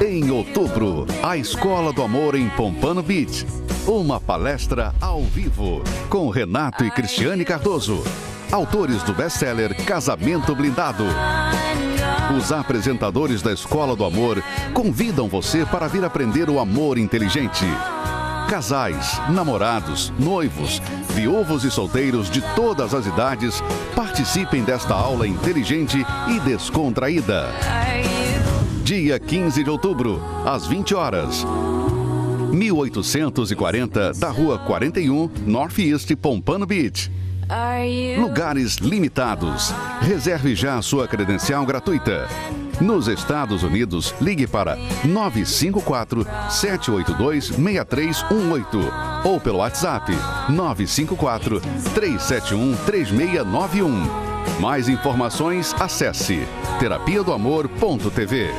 Em outubro, a Escola do Amor em Pompano Beach. Uma palestra ao vivo com Renato e Cristiane Cardoso, autores do best-seller Casamento Blindado. Os apresentadores da Escola do Amor convidam você para vir aprender o amor inteligente. Casais, namorados, noivos, viúvos e solteiros de todas as idades participem desta aula inteligente e descontraída. Dia 15 de outubro, às 20 horas. 1840 da Rua 41, Northeast, Pompano Beach. Lugares limitados. Reserve já a sua credencial gratuita. Nos Estados Unidos, ligue para 954-782-6318 ou pelo WhatsApp 954-371-3691. Mais informações, acesse terapiadoamor.tv.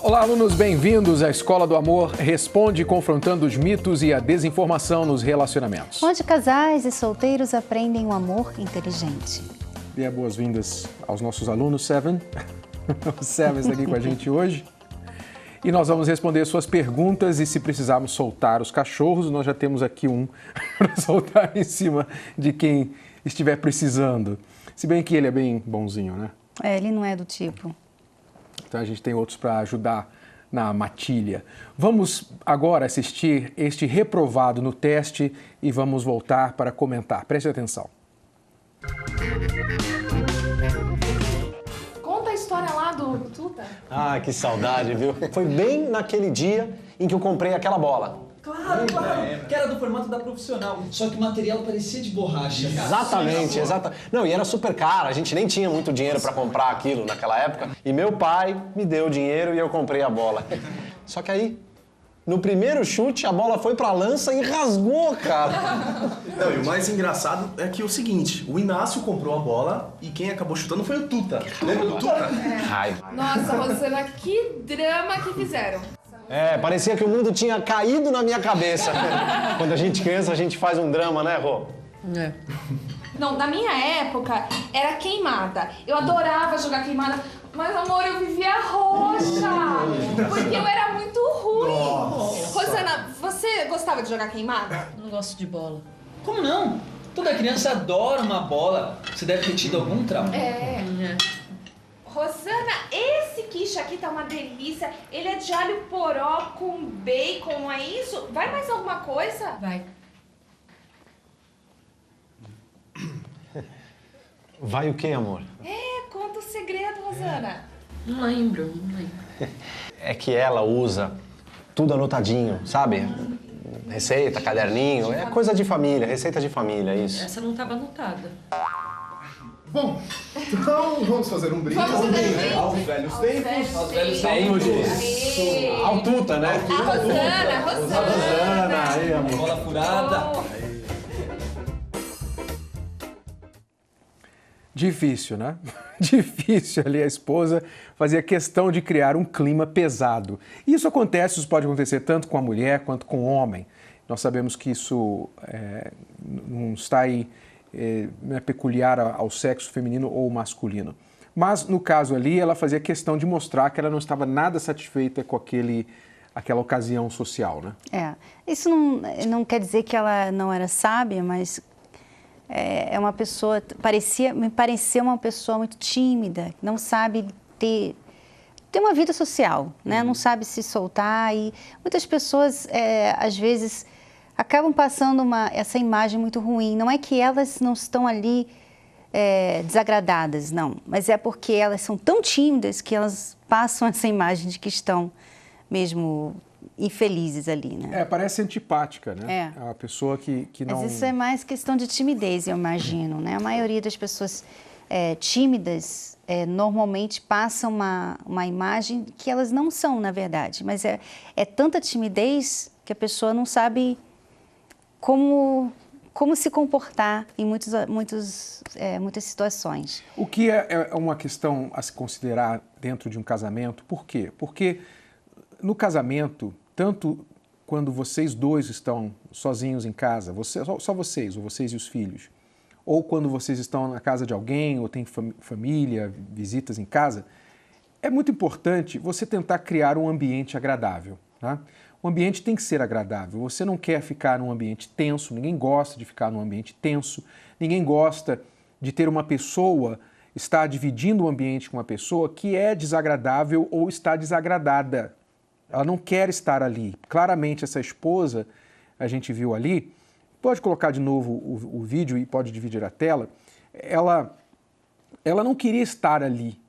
Olá, alunos, bem-vindos à Escola do Amor. Responde confrontando os mitos e a desinformação nos relacionamentos. Onde casais e solteiros aprendem um amor inteligente. Dê boas-vindas aos nossos alunos, Seven. O Seven está aqui com a gente hoje. E nós vamos responder suas perguntas e, se precisarmos soltar os cachorros, nós já temos aqui um para soltar em cima de quem estiver precisando. Se bem que ele é bem bonzinho, né? É, ele não é do tipo. Então a gente tem outros para ajudar na matilha. Vamos agora assistir este reprovado no teste e vamos voltar para comentar. Preste atenção. Conta a história lá do Tuta. Ah, que saudade, viu? Foi bem naquele dia em que eu comprei aquela bola. Claro, que era do formato da profissional, só que o material parecia de borracha. Exatamente, exatamente. Não, e era super caro, a gente nem tinha muito dinheiro para comprar aquilo naquela época. E meu pai me deu o dinheiro e eu comprei a bola. Só que aí, no primeiro chute, a bola foi pra lança e rasgou, cara. Não, e o mais engraçado é que é o seguinte, o Inácio comprou a bola e quem acabou chutando foi o Tuta. Lembra do Tuta? Nossa, Rosana, que drama que fizeram. É, parecia que o mundo tinha caído na minha cabeça. Quando a gente criança, a gente faz um drama, né, Rô? É. Não, na minha época, era queimada. Eu adorava jogar queimada, mas, amor, eu vivia roxa. Porque eu era muito ruim. Nossa. Rosana, você gostava de jogar queimada? Não gosto de bola. Como não? Toda criança adora uma bola. Você deve ter tido algum trauma. É. Rosana, esse quiche aqui tá uma delícia. Ele é de alho poró com bacon, é isso? Vai mais alguma coisa? Vai. Vai o quê, amor? É, conta o segredo, Rosana. Não lembro. É que ela usa tudo anotadinho, sabe? Receita, caderninho, é coisa de família, receita de família, isso. Essa não estava anotada. Bom, então vamos fazer um brinde. Vamos fazer um brinde. Aos velhos tempos. Aos velhos tempos. Isso. Ao Tuta, né? A Rosana. Aí, amor. Bola furada. Difícil, né? Difícil ali a esposa fazia questão de criar um clima pesado. E isso acontece, isso pode acontecer tanto com a mulher quanto com o homem. Nós sabemos que isso não está aí, não é peculiar ao sexo feminino ou masculino. Mas, no caso ali, ela fazia questão de mostrar que ela não estava nada satisfeita com aquela ocasião social, né? Isso não quer dizer que ela não era sábia, mas é uma pessoa, me parecia uma pessoa muito tímida, não sabe ter uma vida social, né? Não sabe se soltar e muitas pessoas, às vezes, acabam passando essa imagem muito ruim. Não é que elas não estão ali desagradadas, não, mas é porque elas são tão tímidas que elas passam essa imagem de que estão mesmo infelizes ali, né? Parece antipática, né? É uma pessoa que não... Mas isso é mais questão de timidez, eu imagino, né? A maioria das pessoas tímidas normalmente passam uma imagem que elas não são, na verdade. Mas é tanta timidez que a pessoa não sabe como se comportar em muitas situações. O que é uma questão a se considerar dentro de um casamento? Por quê? Porque no casamento, tanto quando vocês dois estão sozinhos em casa, só vocês, ou vocês e os filhos, ou quando vocês estão na casa de alguém, ou tem família, visitas em casa, é muito importante você tentar criar um ambiente agradável. Tá? O ambiente tem que ser agradável. Você não quer ficar num ambiente tenso, ninguém gosta de ficar num ambiente tenso, ninguém gosta de ter uma pessoa, estar dividindo o ambiente com uma pessoa que é desagradável ou está desagradada. Ela não quer estar ali. Claramente essa esposa, a gente viu ali, pode colocar de novo o vídeo e pode dividir a tela, ela não queria estar ali.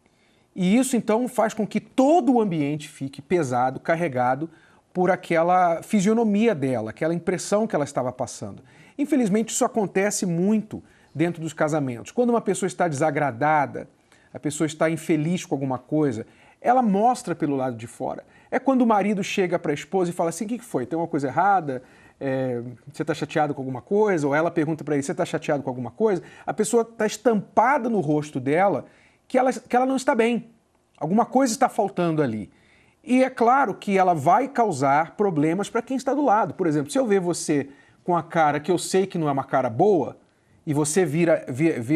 E isso então faz com que todo o ambiente fique pesado, carregado por aquela fisionomia dela, aquela impressão que ela estava passando. Infelizmente isso acontece muito dentro dos casamentos. Quando uma pessoa está desagradada, a pessoa está infeliz com alguma coisa, ela mostra pelo lado de fora. É quando o marido chega para a esposa e fala assim, o que foi? Tem uma coisa errada? Você está chateado com alguma coisa? Ou ela pergunta para ele, você está chateado com alguma coisa? A pessoa está estampada no rosto dela que ela não está bem. Alguma coisa está faltando ali. E é claro que ela vai causar problemas para quem está do lado. Por exemplo, se eu ver você com a cara que eu sei que não é uma cara boa, e você vira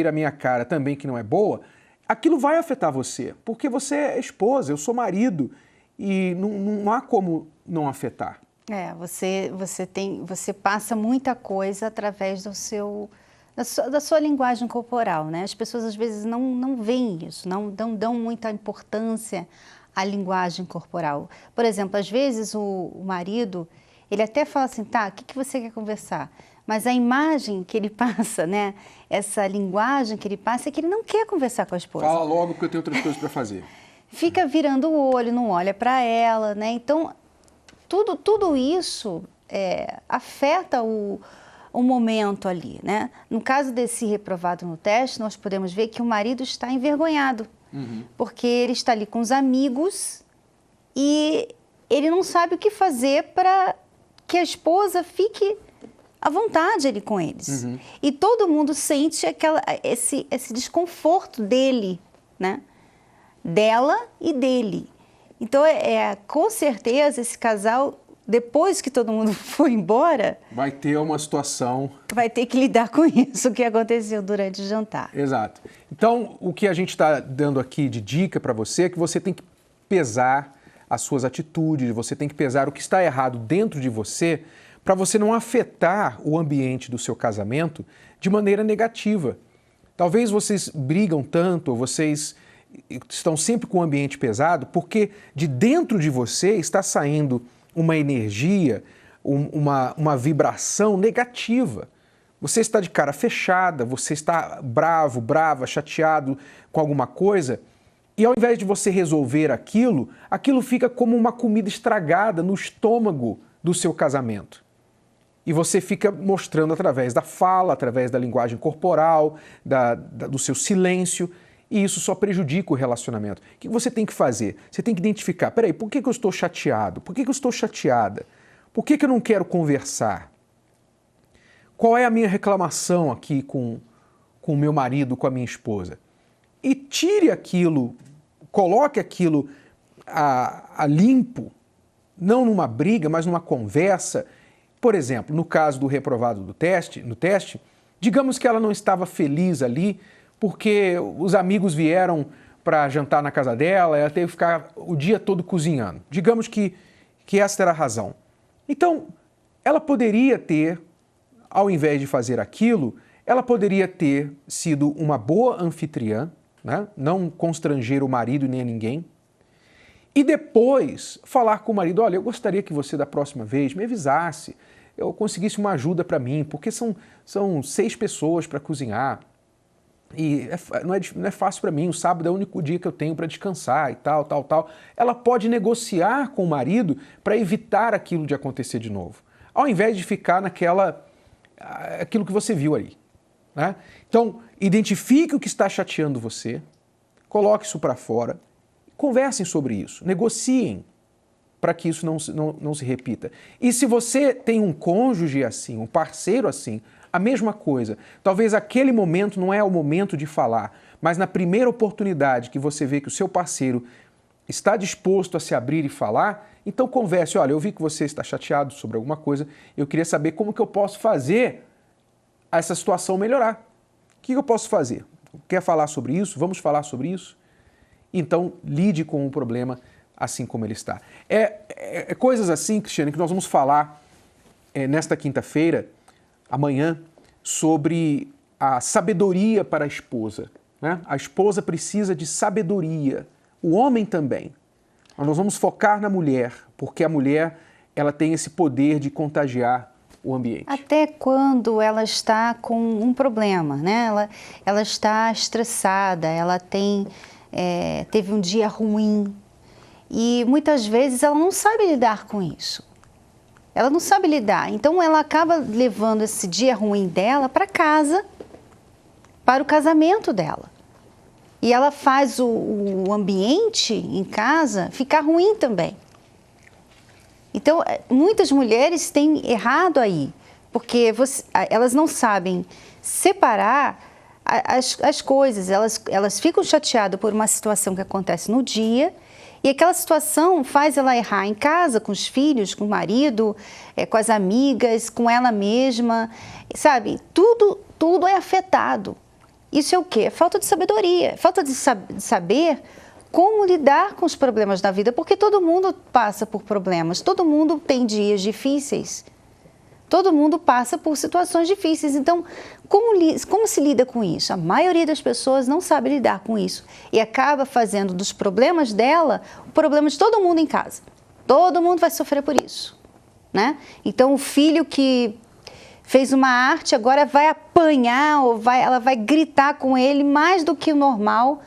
a minha cara também que não é boa, aquilo vai afetar você, porque você é esposa, eu sou marido, e não há como não afetar. Você passa muita coisa através da sua linguagem corporal, né? As pessoas às vezes não veem isso, não dão muita importância à linguagem corporal. Por exemplo, às vezes o marido, ele até fala assim, tá, o que você quer conversar? Mas a imagem que ele passa, né? Essa linguagem que ele passa é que ele não quer conversar com a esposa. Fala logo porque eu tenho outras coisas para fazer. Fica virando o olho, não olha para ela, né? Então, tudo isso afeta o momento ali, né? No caso desse reprovado no teste, nós podemos ver que o marido está envergonhado, porque ele está ali com os amigos e ele não sabe o que fazer para que a esposa fique à vontade ali com eles. E todo mundo sente esse desconforto dele, né? Dela e dele. Então, com certeza, esse casal, depois que todo mundo for embora, vai ter uma situação... vai ter que lidar com isso que aconteceu durante o jantar. Exato. Então, o que a gente está dando aqui de dica para você é que você tem que pesar as suas atitudes, você tem que pesar o que está errado dentro de você para você não afetar o ambiente do seu casamento de maneira negativa. Talvez vocês brigam tanto, ou vocês estão sempre com o ambiente pesado, porque de dentro de você está saindo uma energia, uma vibração negativa. Você está de cara fechada, você está bravo, brava, chateado com alguma coisa, e ao invés de você resolver aquilo fica como uma comida estragada no estômago do seu casamento. E você fica mostrando através da fala, através da linguagem corporal, do seu silêncio, e isso só prejudica o relacionamento. O que você tem que fazer? Você tem que identificar, peraí, por que eu estou chateado? Por que eu estou chateada? Por que eu não quero conversar? Qual é a minha reclamação aqui com o meu marido, com a minha esposa? E tire aquilo, coloque aquilo a limpo, não numa briga, mas numa conversa. Por exemplo, no caso do reprovado no teste, digamos que ela não estava feliz ali porque os amigos vieram para jantar na casa dela, ela teve que ficar o dia todo cozinhando. Digamos que essa era a razão. Então, ela poderia ter, ao invés de fazer aquilo, ela poderia ter sido uma boa anfitriã, né? Não constranger o marido nem a ninguém, e depois falar com o marido, olha, eu gostaria que você da próxima vez me avisasse, eu conseguisse uma ajuda para mim, porque são 6 pessoas para cozinhar, e não é fácil para mim, o sábado é o único dia que eu tenho para descansar e tal. Ela pode negociar com o marido para evitar aquilo de acontecer de novo, ao invés de ficar aquilo que você viu ali, né? Então, identifique o que está chateando você, coloque isso para fora, conversem sobre isso, negociem para que isso não se repita. E se você tem um cônjuge assim, um parceiro assim, a mesma coisa. Talvez aquele momento não é o momento de falar, mas na primeira oportunidade que você vê que o seu parceiro está disposto a se abrir e falar, Então converse, olha, eu vi que você está chateado sobre alguma coisa, eu queria saber como que eu posso fazer essa situação melhorar. O que eu posso fazer? Quer falar sobre isso? Vamos falar sobre isso? Então, lide com o problema assim como ele está. Coisas assim, Cristiane, que nós vamos falar nesta quinta-feira, amanhã, sobre a sabedoria para a esposa. Né? A esposa precisa de sabedoria, o homem também. Mas nós vamos focar na mulher, porque a mulher ela tem esse poder de contagiar o ambiente. Até quando ela está com um problema, né? Ela está estressada, ela teve um dia ruim e muitas vezes ela não sabe lidar com isso. Ela não sabe lidar, então ela acaba levando esse dia ruim dela para casa, para o casamento dela. E ela faz o ambiente em casa ficar ruim também. Então, muitas mulheres têm errado aí, porque elas não sabem separar as coisas, elas ficam chateadas por uma situação que acontece no dia e aquela situação faz ela errar em casa, com os filhos, com o marido, com as amigas, com ela mesma, sabe? Tudo é afetado. Isso é o quê? É falta de sabedoria, falta de saber como lidar com os problemas da vida, porque todo mundo passa por problemas, todo mundo tem dias difíceis, todo mundo passa por situações difíceis. Então, como se lida com isso? A maioria das pessoas não sabe lidar com isso e acaba fazendo dos problemas dela o problema de todo mundo em casa. Todo mundo vai sofrer por isso, né? Então, o filho que fez uma arte agora vai apanhar ou ela vai gritar com ele mais do que o normal.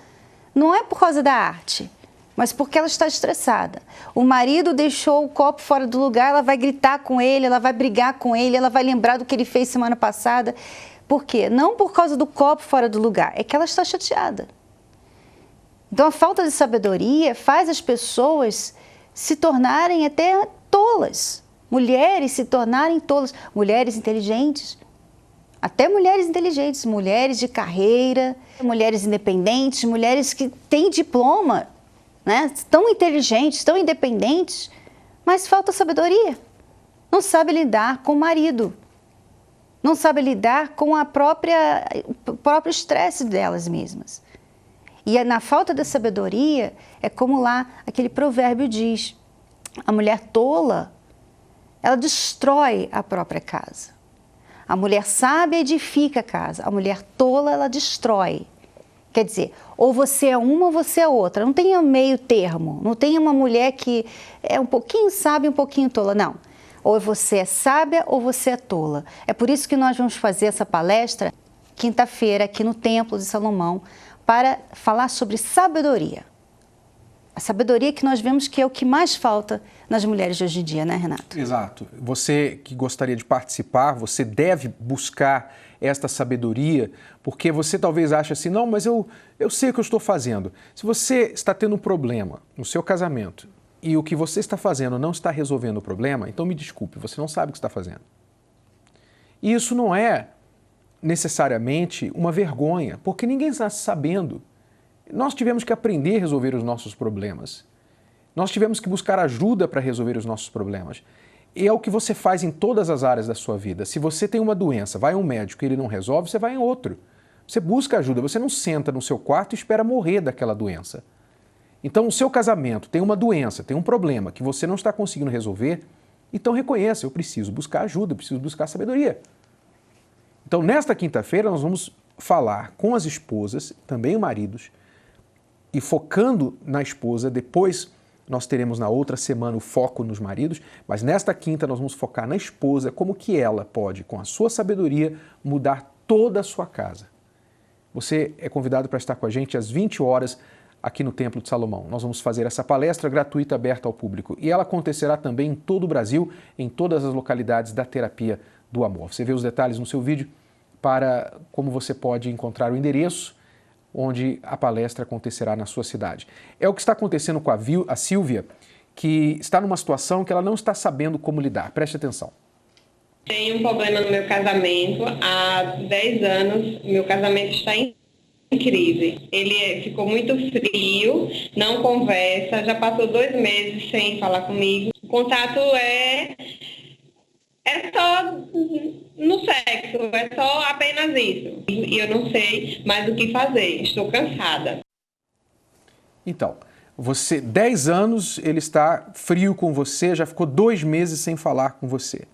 Não é por causa da arte, mas porque ela está estressada. O marido deixou o copo fora do lugar, ela vai gritar com ele, ela vai brigar com ele, ela vai lembrar do que ele fez semana passada. Por quê? Não por causa do copo fora do lugar, é que ela está chateada. Então a falta de sabedoria faz as pessoas se tornarem até tolas. Mulheres se tornarem tolas, mulheres inteligentes. Até mulheres inteligentes, mulheres de carreira, mulheres independentes, mulheres que têm diploma, né? Tão inteligentes, tão independentes, mas falta sabedoria. Não sabe lidar com o marido, não sabe lidar com o próprio estresse delas mesmas. E na falta da sabedoria, é como lá aquele provérbio diz, a mulher tola, ela destrói a própria casa. A mulher sábia edifica a casa, a mulher tola, ela destrói. Quer dizer, ou você é uma ou você é outra, não tem meio termo, não tem uma mulher que é um pouquinho sábia e um pouquinho tola, não. Ou você é sábia ou você é tola. É por isso que nós vamos fazer essa palestra quinta-feira aqui no Templo de Salomão para falar sobre sabedoria. A sabedoria que nós vemos que é o que mais falta nas mulheres de hoje em dia, né, Renato? Exato. Você que gostaria de participar, você deve buscar esta sabedoria, porque você talvez ache assim, não, mas eu sei o que eu estou fazendo. Se você está tendo um problema no seu casamento e o que você está fazendo não está resolvendo o problema, então me desculpe, você não sabe o que está fazendo. E isso não é necessariamente uma vergonha, porque ninguém está sabendo. Nós tivemos que aprender a resolver os nossos problemas. Nós tivemos que buscar ajuda para resolver os nossos problemas. E é o que você faz em todas as áreas da sua vida. Se você tem uma doença, vai a um médico e ele não resolve, você vai em outro. Você busca ajuda, você não senta no seu quarto e espera morrer daquela doença. Então, o seu casamento tem uma doença, tem um problema que você não está conseguindo resolver, então reconheça, eu preciso buscar ajuda, eu preciso buscar sabedoria. Então, nesta quinta-feira, nós vamos falar com as esposas, também os maridos, e focando na esposa. Depois nós teremos na outra semana o foco nos maridos, mas nesta quinta nós vamos focar na esposa, como que ela pode, com a sua sabedoria, mudar toda a sua casa. Você é convidado para estar com a gente às 20 horas aqui no Templo de Salomão. Nós vamos fazer essa palestra gratuita aberta ao público e ela acontecerá também em todo o Brasil, em todas as localidades da Terapia do Amor. Você vê os detalhes no seu vídeo para como você pode encontrar o endereço onde a palestra acontecerá na sua cidade. É o que está acontecendo com a Silvia, que está numa situação que ela não está sabendo como lidar. Preste atenção. Tenho um problema no meu casamento. Há 10 anos, meu casamento está em em crise. Ele ficou muito frio, não conversa, já passou 2 meses sem falar comigo. O contato é só no sexo, é só apenas isso. E eu não sei mais o que fazer, estou cansada. Então, 10 anos ele está frio com você, já ficou 2 meses sem falar com você.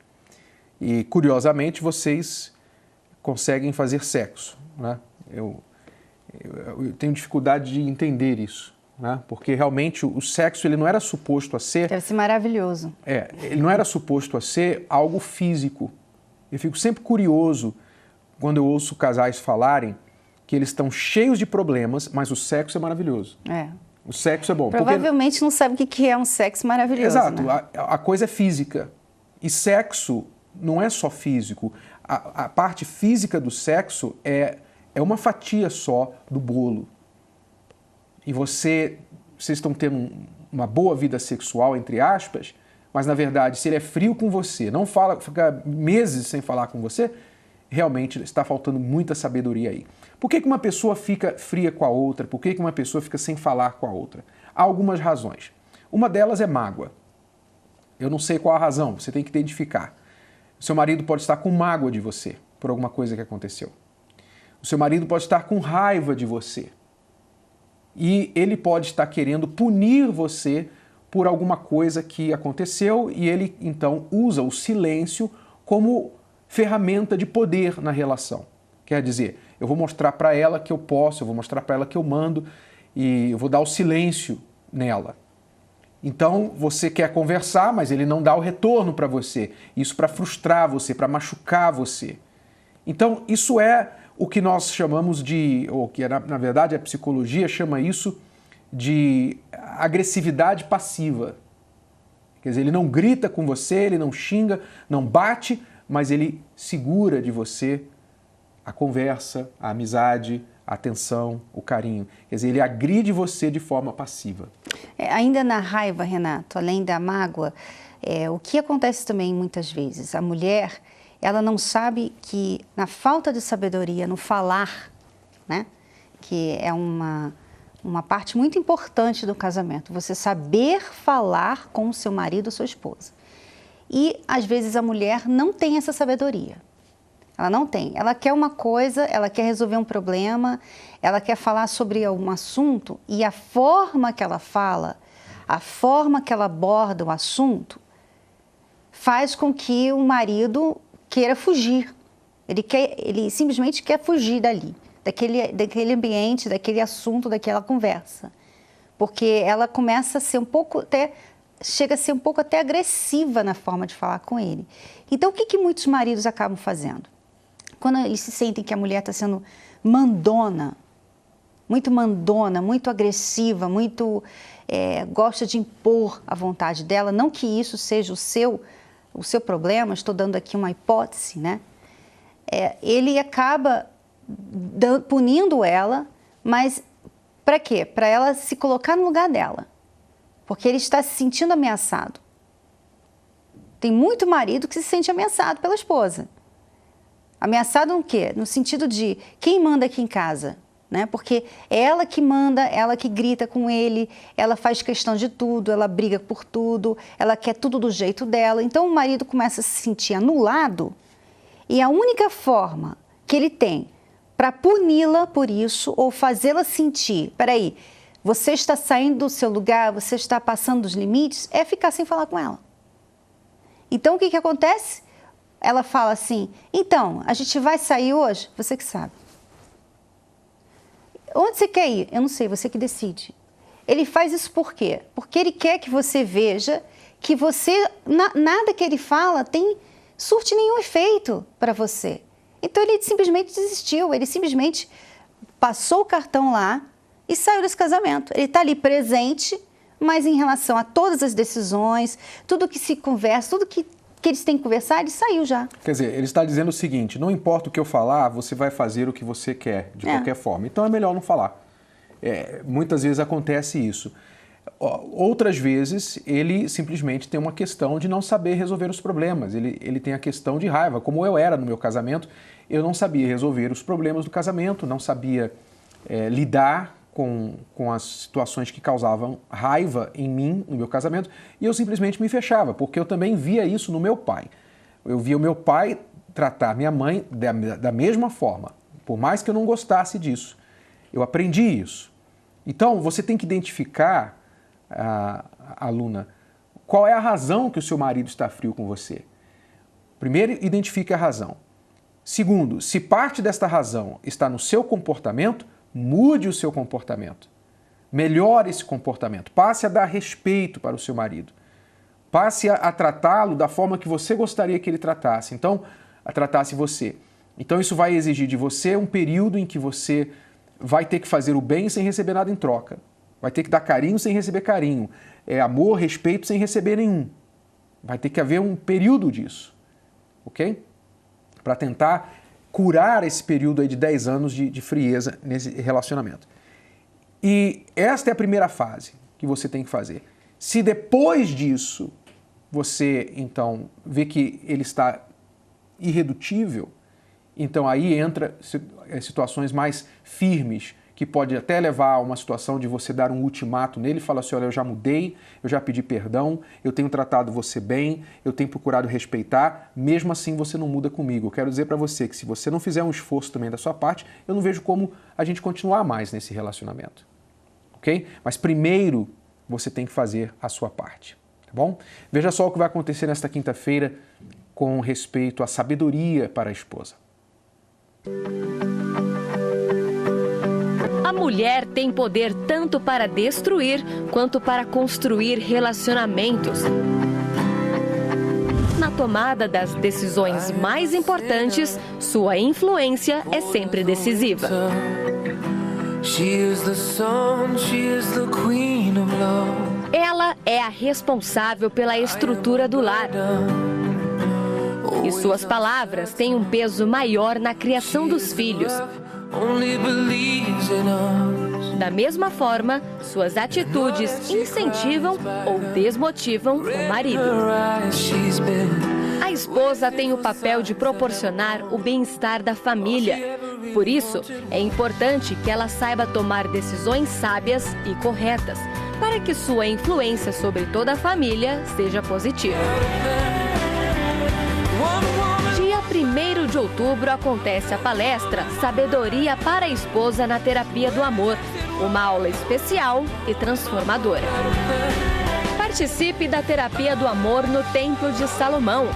E, curiosamente, vocês conseguem fazer sexo, né? Eu tenho dificuldade de entender isso, né? Porque realmente o sexo ele não era suposto a ser... Deve ser maravilhoso. Ele não era suposto a ser algo físico. Eu fico sempre curioso quando eu ouço casais falarem que eles estão cheios de problemas, mas o sexo é maravilhoso. O sexo é bom. Provavelmente não sabe o que é um sexo maravilhoso. Exato. Né? A coisa é física. E sexo não é só físico. A parte física do sexo é uma fatia só do bolo. E vocês estão tendo uma boa vida sexual, entre aspas, mas, na verdade, se ele é frio com você, não fala, fica meses sem falar com você, realmente está faltando muita sabedoria aí. Por que uma pessoa fica fria com a outra? Por que uma pessoa fica sem falar com a outra? Há algumas razões. Uma delas é mágoa. Eu não sei qual a razão, você tem que identificar. O seu marido pode estar com mágoa de você por alguma coisa que aconteceu. O seu marido pode estar com raiva de você. E ele pode estar querendo punir você por alguma coisa que aconteceu e ele, então, usa o silêncio como ferramenta de poder na relação. Quer dizer, eu vou mostrar para ela que eu posso, eu vou mostrar para ela que eu mando e eu vou dar o silêncio nela. Então, você quer conversar, mas ele não dá o retorno para você. Isso para frustrar você, para machucar você. Então, isso é o que nós chamamos de, ou que na verdade a psicologia chama isso de agressividade passiva. Quer dizer, ele não grita com você, ele não xinga, não bate, mas ele segura de você a conversa, a amizade, a atenção, o carinho. Quer dizer, ele agride você de forma passiva. Ainda na raiva, Renato, além da mágoa, o que acontece também muitas vezes? A mulher, ela não sabe que na falta de sabedoria, no falar, né, que é uma parte muito importante do casamento, você saber falar com o seu marido ou sua esposa. E, às vezes, a mulher não tem essa sabedoria. Ela não tem. Ela quer uma coisa, ela quer resolver um problema, ela quer falar sobre algum assunto e a forma que ela fala, a forma que ela aborda o assunto, faz com que o marido queira fugir. Ele simplesmente quer fugir dali, daquele ambiente, daquele assunto, daquela conversa. Porque ela começa a ser chega a ser um pouco até agressiva na forma de falar com ele. Então, o que muitos maridos acabam fazendo? Quando eles se sentem que a mulher está sendo mandona, muito agressiva, gosta de impor a vontade dela, não que isso seja o seu problema, estou dando aqui uma hipótese, né? Ele acaba punindo ela, mas para quê? Para ela se colocar no lugar dela, porque ele está se sentindo ameaçado. Tem muito marido que se sente ameaçado pela esposa. Ameaçado no quê? No sentido de quem manda aqui em casa, né? Porque é ela que manda, ela que grita com ele, ela faz questão de tudo, ela briga por tudo, ela quer tudo do jeito dela. Então o marido começa a se sentir anulado e a única forma que ele tem para puni-la por isso ou fazê-la sentir, peraí, você está saindo do seu lugar, você está passando dos limites, é ficar sem falar com ela. Então o que acontece? Ela fala assim, então, a gente vai sair hoje? Você que sabe. Onde você quer ir? Eu não sei, você que decide. Ele faz isso por quê? Porque ele quer que você veja que nada que ele fala surte nenhum efeito para você. Então ele simplesmente desistiu, ele simplesmente passou o cartão lá e saiu desse casamento. Ele está ali presente, mas em relação a todas as decisões, tudo que se conversa, tudo que eles têm que conversar, ele saiu já. Quer dizer, ele está dizendo o seguinte, não importa o que eu falar, você vai fazer o que você quer, de qualquer forma. Então é melhor não falar. Muitas vezes acontece isso. Outras vezes, ele simplesmente tem uma questão de não saber resolver os problemas. Ele tem a questão de raiva. Como eu era no meu casamento, eu não sabia resolver os problemas do casamento, não sabia lidar com as situações que causavam raiva em mim, no meu casamento, e eu simplesmente me fechava, porque eu também via isso no meu pai. Eu via o meu pai tratar minha mãe da mesma forma, por mais que eu não gostasse disso. Eu aprendi isso. Então, você tem que identificar, aluna, qual é a razão que o seu marido está frio com você. Primeiro, identifique a razão. Segundo, se parte desta razão está no seu comportamento, mude o seu comportamento. Melhore esse comportamento. Passe a dar respeito para o seu marido. Passe a tratá-lo da forma que você gostaria que ele tratasse. Então, a tratasse você. Então, isso vai exigir de você um período em que você vai ter que fazer o bem sem receber nada em troca. Vai ter que dar carinho sem receber carinho. Amor, respeito sem receber nenhum. Vai ter que haver um período disso. Ok? Para tentar curar esse período aí de 10 anos de frieza nesse relacionamento. E esta é a primeira fase que você tem que fazer. Se depois disso você, então, vê que ele está irredutível, então aí entra situações mais firmes, que pode até levar a uma situação de você dar um ultimato nele e falar assim, olha, eu já mudei, eu já pedi perdão, eu tenho tratado você bem, eu tenho procurado respeitar, mesmo assim você não muda comigo. Eu quero dizer para você que se você não fizer um esforço também da sua parte, eu não vejo como a gente continuar mais nesse relacionamento. Ok? Mas primeiro você tem que fazer a sua parte, tá bom? Veja só o que vai acontecer nesta quinta-feira com respeito à sabedoria para a esposa. A mulher tem poder tanto para destruir quanto para construir relacionamentos. Na tomada das decisões mais importantes, sua influência é sempre decisiva. Ela é a responsável pela estrutura do lar. E suas palavras têm um peso maior na criação dos filhos. Da mesma forma, suas atitudes incentivam ou desmotivam o marido. A esposa tem o papel de proporcionar o bem-estar da família. Por isso, é importante que ela saiba tomar decisões sábias e corretas, para que sua influência sobre toda a família seja positiva. Dia 1º de outubro acontece a palestra Sabedoria para a Esposa na Terapia do Amor, uma aula especial e transformadora. Participe da Terapia do Amor no Templo de Salomão,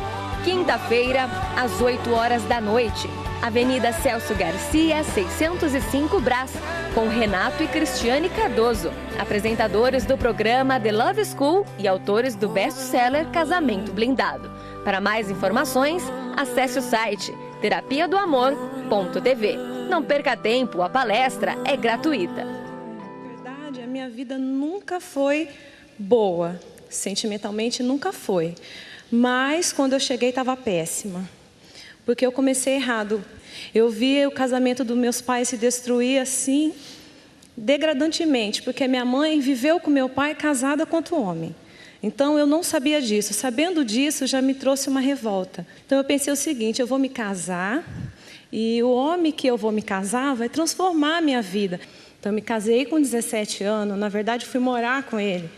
quinta-feira, às 8 horas da noite, Avenida Celso Garcia, 605 Brás, com Renato e Cristiane Cardoso, apresentadores do programa The Love School e autores do best-seller Casamento Blindado. Para mais informações, acesse o site terapiadoamor.tv. Não perca tempo, a palestra é gratuita. Na verdade, a minha vida nunca foi boa, sentimentalmente nunca foi. Mas quando eu cheguei estava péssima, porque eu comecei errado. Eu vi o casamento dos meus pais se destruir assim, degradantemente, porque minha mãe viveu com meu pai casada com outro homem. Então, eu não sabia disso. Sabendo disso, já me trouxe uma revolta. Então, eu pensei o seguinte, eu vou me casar e o homem que eu vou me casar vai transformar a minha vida. Então, eu me casei com 17 anos, na verdade, fui morar com ele.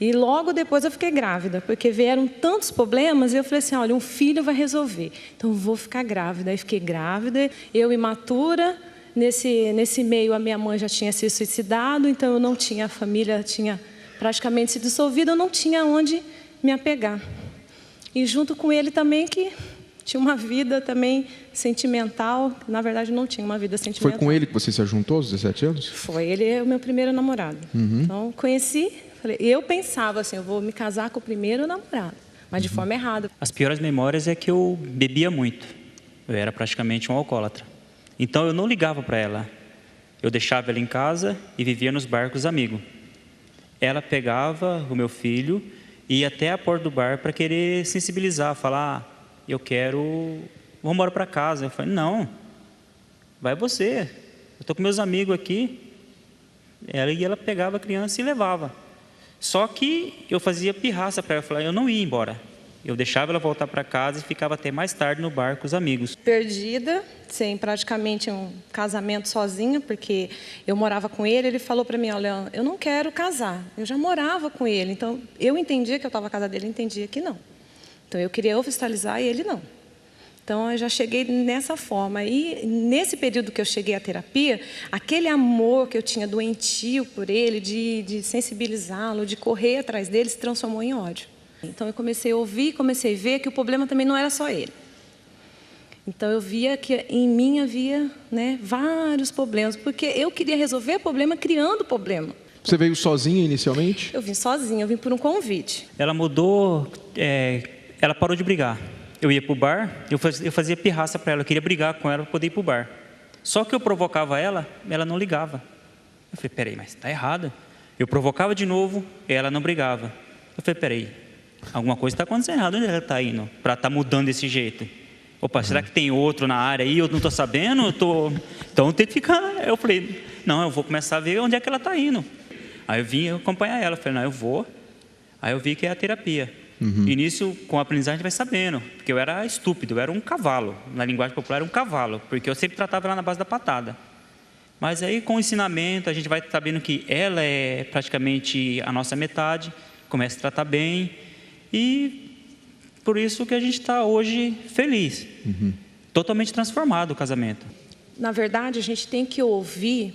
E logo depois eu fiquei grávida, porque vieram tantos problemas e eu falei assim, olha, um filho vai resolver. Então, eu vou ficar grávida. Aí, fiquei grávida, eu imatura. Nesse meio, a minha mãe já tinha se suicidado, então eu não tinha, a família tinha praticamente se dissolvido, eu não tinha onde me apegar. E junto com ele também, que tinha uma vida também sentimental, na verdade não tinha uma vida sentimental. Foi com ele que você se juntou aos 17 anos? Foi, ele é o meu primeiro namorado. Então, conheci, falei, eu pensava assim, eu vou me casar com o primeiro namorado, mas de forma errada. As piores memórias é que eu bebia muito, eu era praticamente um alcoólatra. Então eu não ligava para ela, eu deixava ela em casa e vivia nos barcos amigos. Ela pegava o meu filho e ia até a porta do bar para querer sensibilizar, falar, eu quero, vamos embora para casa. Eu falei, não, vai você, eu estou com meus amigos aqui. Ela pegava a criança e levava. Só que eu fazia pirraça para ela, eu não ia embora. Eu deixava ela voltar para casa e ficava até mais tarde no bar com os amigos. Perdida, sem praticamente um casamento sozinha, porque eu morava com ele, ele falou para mim, olha, eu não quero casar. Eu já morava com ele, então eu entendia que eu estava casada, ele entendia que não. Então eu queria oficializar e ele não. Então eu já cheguei nessa forma. E nesse período que eu cheguei à terapia, aquele amor que eu tinha doentio por ele, de sensibilizá-lo, de correr atrás dele, se transformou em ódio. Então eu comecei a ouvir, comecei a ver que o problema também não era só ele. Então eu via que em mim havia, né, vários problemas, porque eu queria resolver o problema criando o problema. Você veio sozinha inicialmente? Eu vim sozinha, eu vim por um convite. Ela mudou, ela parou de brigar. Eu ia para o bar, eu fazia pirraça para ela, eu queria brigar com ela para poder ir para o bar. Só que eu provocava ela não ligava. Eu falei, peraí, mas está errado. Eu provocava de novo, ela não brigava. Eu falei, peraí, alguma coisa está acontecendo errado, onde ela está indo para estar mudando desse jeito? Opa, será que tem outro na área aí, eu não estou sabendo? Então tem que ficar. Eu falei, não, eu vou começar a ver onde é que ela está indo. Aí eu vim acompanhar ela, eu falei, não, eu vou. Aí eu vi que é a terapia. E nisso, com a aprendizagem, a gente vai sabendo, porque eu era estúpido, eu era um cavalo, na linguagem popular era um cavalo, porque eu sempre tratava ela na base da patada. Mas aí, com o ensinamento, a gente vai sabendo que ela é praticamente a nossa metade, começa a tratar bem, e por isso que a gente está hoje feliz, totalmente transformado o casamento. Na verdade, a gente tem que ouvir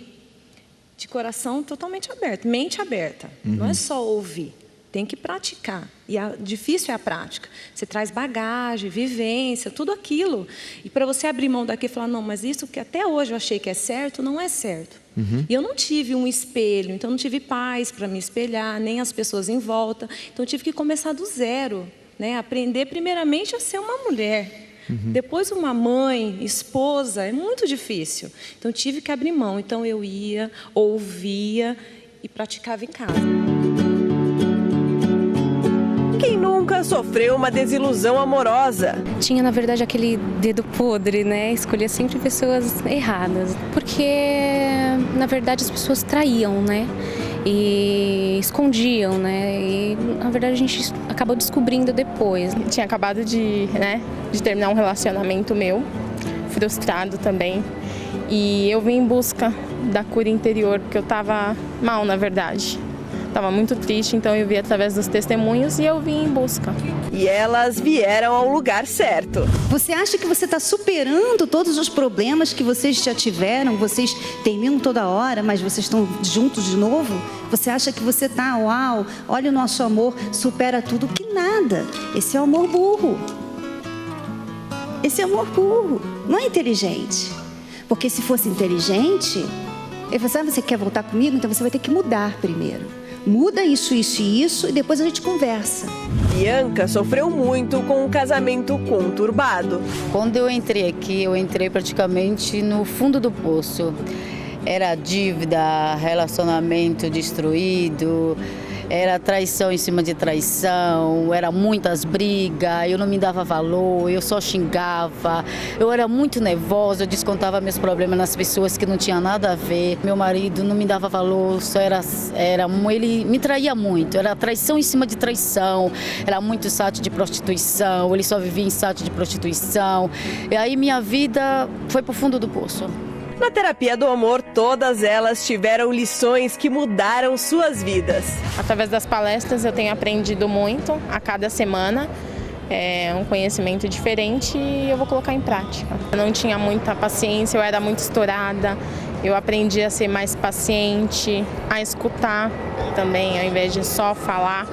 de coração totalmente aberto, mente aberta, não é só ouvir. Tem que praticar. E difícil é a prática. Você traz bagagem, vivência, tudo aquilo. E para você abrir mão daqui e falar, não, mas isso que até hoje eu achei que é certo, não é certo. E eu não tive um espelho, então não tive pais para me espelhar, nem as pessoas em volta. Então eu tive que começar do zero, né? Aprender primeiramente a ser uma mulher. Depois uma mãe, esposa, é muito difícil. Então eu tive que abrir mão. Então eu ia, ouvia e praticava em casa. Quem nunca sofreu uma desilusão amorosa? Tinha, na verdade, aquele dedo podre, né? Escolhia sempre pessoas erradas. Porque, na verdade, as pessoas traíam, né? E escondiam, né? E, na verdade, a gente acabou descobrindo depois. Tinha acabado de terminar um relacionamento meu, frustrado também. E eu vim em busca da cura interior, porque eu estava mal, na verdade. Estava muito triste, então eu vi através dos testemunhos e eu vim em busca. E elas vieram ao lugar certo. Você acha que você está superando todos os problemas que vocês já tiveram? Vocês terminam toda hora, mas vocês estão juntos de novo? Você acha que você está, uau, olha o nosso amor, supera tudo? Que nada. Esse é o amor burro. Esse é amor burro. Não é inteligente. Porque se fosse inteligente, ele falou, você quer voltar comigo? Então você vai ter que mudar primeiro. Muda isso, isso e isso, e depois a gente conversa. Bianca sofreu muito com um casamento conturbado. Quando eu entrei aqui, eu entrei praticamente no fundo do poço. Era dívida, relacionamento destruído, era traição em cima de traição, era muitas brigas, eu não me dava valor, eu só xingava, eu era muito nervosa, eu descontava meus problemas nas pessoas que não tinham nada a ver. Meu marido não me dava valor, só ele me traía muito, era traição em cima de traição, era muito site de prostituição, ele só vivia em site de prostituição, e aí minha vida foi pro fundo do poço. Na terapia do amor, todas elas tiveram lições que mudaram suas vidas. Através das palestras eu tenho aprendido muito a cada semana. É um conhecimento diferente e eu vou colocar em prática. Eu não tinha muita paciência, eu era muito estourada. Eu aprendi a ser mais paciente, a escutar também, ao invés de só falar.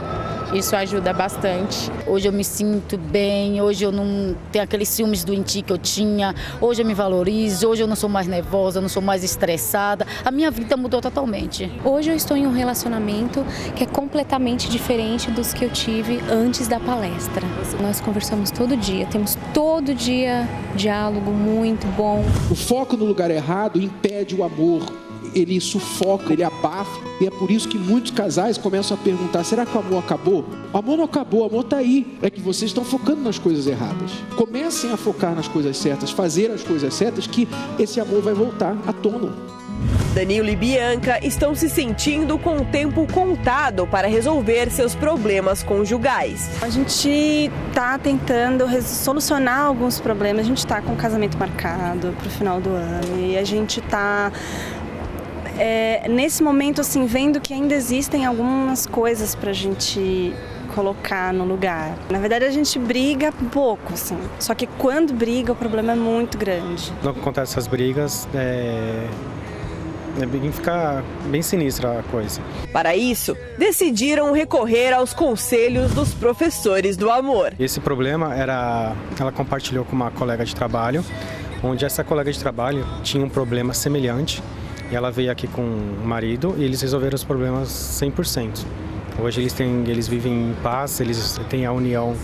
Isso ajuda bastante. Hoje eu me sinto bem, hoje eu não tenho aqueles ciúmes doentios que eu tinha, hoje eu me valorizo, hoje eu não sou mais nervosa, não sou mais estressada. A minha vida mudou totalmente. Hoje eu estou em um relacionamento que é completamente diferente dos que eu tive antes da palestra. Nós conversamos todo dia, temos todo dia diálogo muito bom. O foco no lugar errado impede o amor. Ele sufoca, ele abafa. E é por isso que muitos casais começam a perguntar, será que o amor acabou? O amor não acabou, o amor está aí. É que vocês estão focando nas coisas erradas. Comecem a focar nas coisas certas, fazer as coisas certas, que esse amor vai voltar à tona. Danilo e Bianca estão se sentindo com o tempo contado para resolver seus problemas conjugais. A gente está tentando solucionar alguns problemas. A gente está com o casamento marcado para o final do ano e a gente está nesse momento assim vendo que ainda existem algumas coisas para a gente colocar no lugar. Na verdade, a gente briga pouco, assim. Só que quando briga, o problema é muito grande. Quando acontecem essas brigas, fica bem sinistra a coisa. Para isso, decidiram recorrer aos conselhos dos professores do amor. Esse problema ela compartilhou com uma colega de trabalho, onde essa colega de trabalho tinha um problema semelhante. E ela veio aqui com o marido e eles resolveram os problemas 100%. Hoje eles vivem em paz, eles têm a união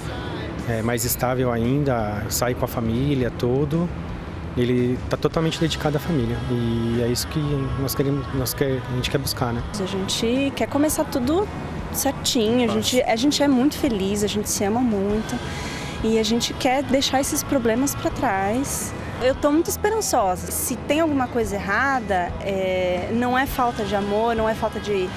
mais estável ainda, sai com a família, tudo. Ele está totalmente dedicado à família e é isso que a gente quer buscar, né? A gente quer começar tudo certinho, a gente é muito feliz, a gente se ama muito e a gente quer deixar esses problemas para trás. Eu estou muito esperançosa. Se tem alguma coisa errada, não é falta de amor, não é falta de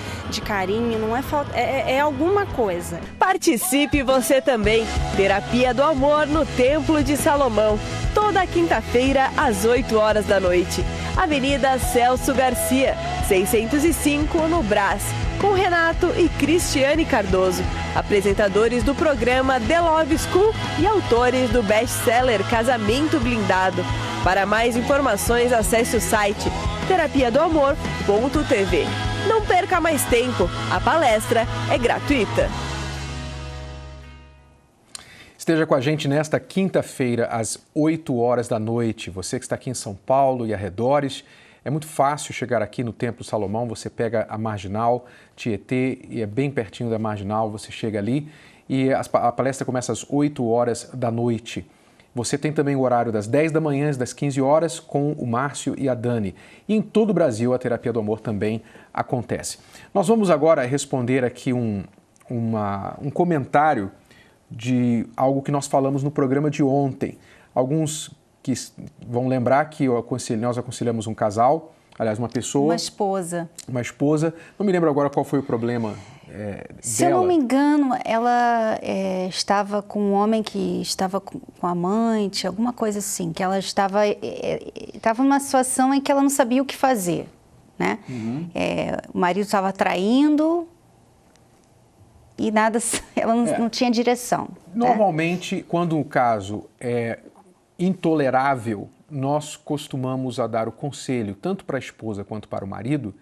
carinho, não é falta, é alguma coisa. Participe você também. Terapia do Amor no Templo de Salomão. Toda quinta-feira, às 8 horas da noite. Avenida Celso Garcia, 605, no Brás. Com Renato e Cristiane Cardoso, apresentadores do programa The Love School e autores do best-seller Casamento Blindado. Para mais informações, acesse o site terapiadoamor.tv. Não perca mais tempo, a palestra é gratuita. Esteja com a gente nesta quinta-feira, às 8 horas da noite. Você que está aqui em São Paulo e arredores, é muito fácil chegar aqui no Templo Salomão, você pega a Marginal Tietê e é bem pertinho da Marginal, você chega ali e a palestra começa às 8 horas da noite. Você tem também o horário das 10 da manhã, das 15 horas, com o Márcio e a Dani. E em todo o Brasil a Terapia do Amor também acontece. Nós vamos agora responder aqui um comentário de algo que nós falamos no programa de ontem. Alguns que vão lembrar que nós aconselhamos um casal, aliás, uma pessoa... Uma esposa. Não me lembro agora qual foi o problema Se dela. eu não me engano, ela estava com um homem que estava com amante, alguma coisa assim, que ela estava numa situação em que ela não sabia o que fazer, né? Uhum. O marido estava traindo e nada, ela não tinha direção. Normalmente, quando um caso é intolerável, nós costumamos a dar o conselho, tanto para a esposa quanto para o marido,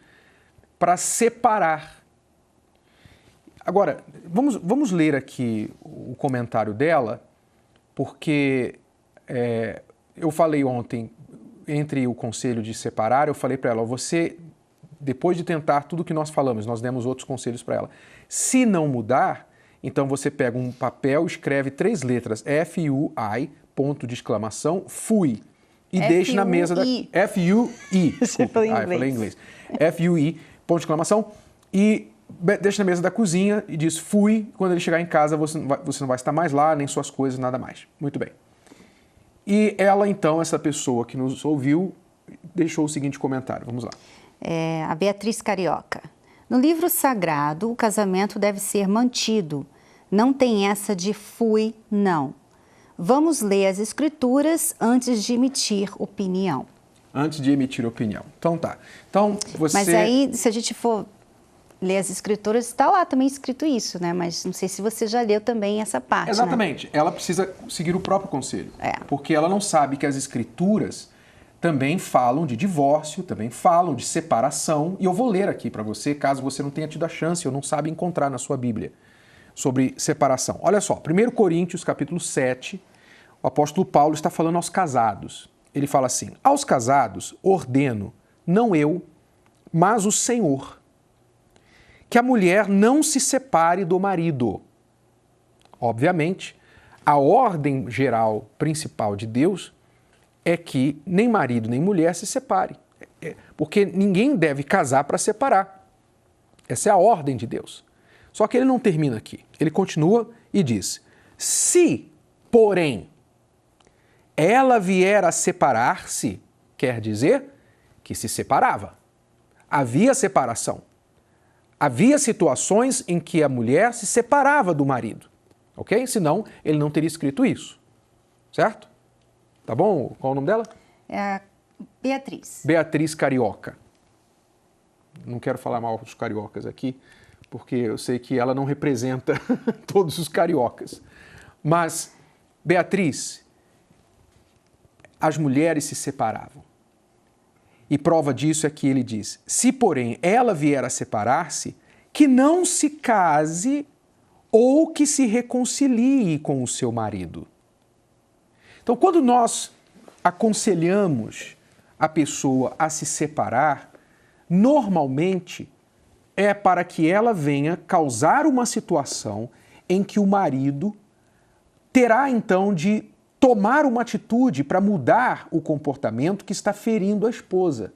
para separar. Agora, vamos ler aqui o comentário dela, porque eu falei ontem, entre o conselho de separar, eu falei para ela, você, depois de tentar tudo que nós falamos, nós demos outros conselhos para ela. Se não mudar, então você pega um papel, escreve 3 letras, F-U-I, ponto de exclamação, fui. E deixe na mesa da... F-U-I. Desculpa, eu falei em inglês. F-U-I, ponto de exclamação, e deixa na mesa da cozinha e diz, fui. Quando ele chegar em casa, você não vai estar mais lá, nem suas coisas, nada mais. Muito bem. E ela, então, essa pessoa que nos ouviu, deixou o seguinte comentário. Vamos lá. A Beatriz Carioca. No livro sagrado, o casamento deve ser mantido. Não tem essa de fui, não. Vamos ler as escrituras antes de emitir opinião. Antes de emitir opinião. Então tá. Então você... Mas aí, se a gente for ler as escrituras, está lá também escrito isso, né? Mas não sei se você já leu também essa parte, Exatamente. Né? Ela precisa seguir o próprio conselho. Porque ela não sabe que as escrituras também falam de divórcio, também falam de separação. E eu vou ler aqui para você, caso você não tenha tido a chance ou não sabe encontrar na sua Bíblia, sobre separação. Olha só, 1 Coríntios, capítulo 7, o apóstolo Paulo está falando aos casados. Ele fala assim, aos casados ordeno, não eu, mas o Senhor, que a mulher não se separe do marido. Obviamente, a ordem geral principal de Deus é que nem marido nem mulher se separe, porque ninguém deve casar para separar. Essa é a ordem de Deus. Só que ele não termina aqui. Ele continua e diz, se, porém, ela vier a separar-se, quer dizer que se separava. havia separação. Havia situações em que a mulher se separava do marido, ok? Senão, ele não teria escrito isso, certo? Tá bom? Qual o nome dela? É a Beatriz. Beatriz Carioca. Não quero falar mal dos cariocas aqui, porque eu sei que ela não representa todos os cariocas. Mas, Beatriz, as mulheres se separavam. E prova disso é que ele diz: se, porém, ela vier a separar-se, que não se case ou que se reconcilie com o seu marido. Então, quando nós aconselhamos a pessoa a se separar, normalmente é para que ela venha causar uma situação em que o marido terá então de tomar uma atitude para mudar o comportamento que está ferindo a esposa.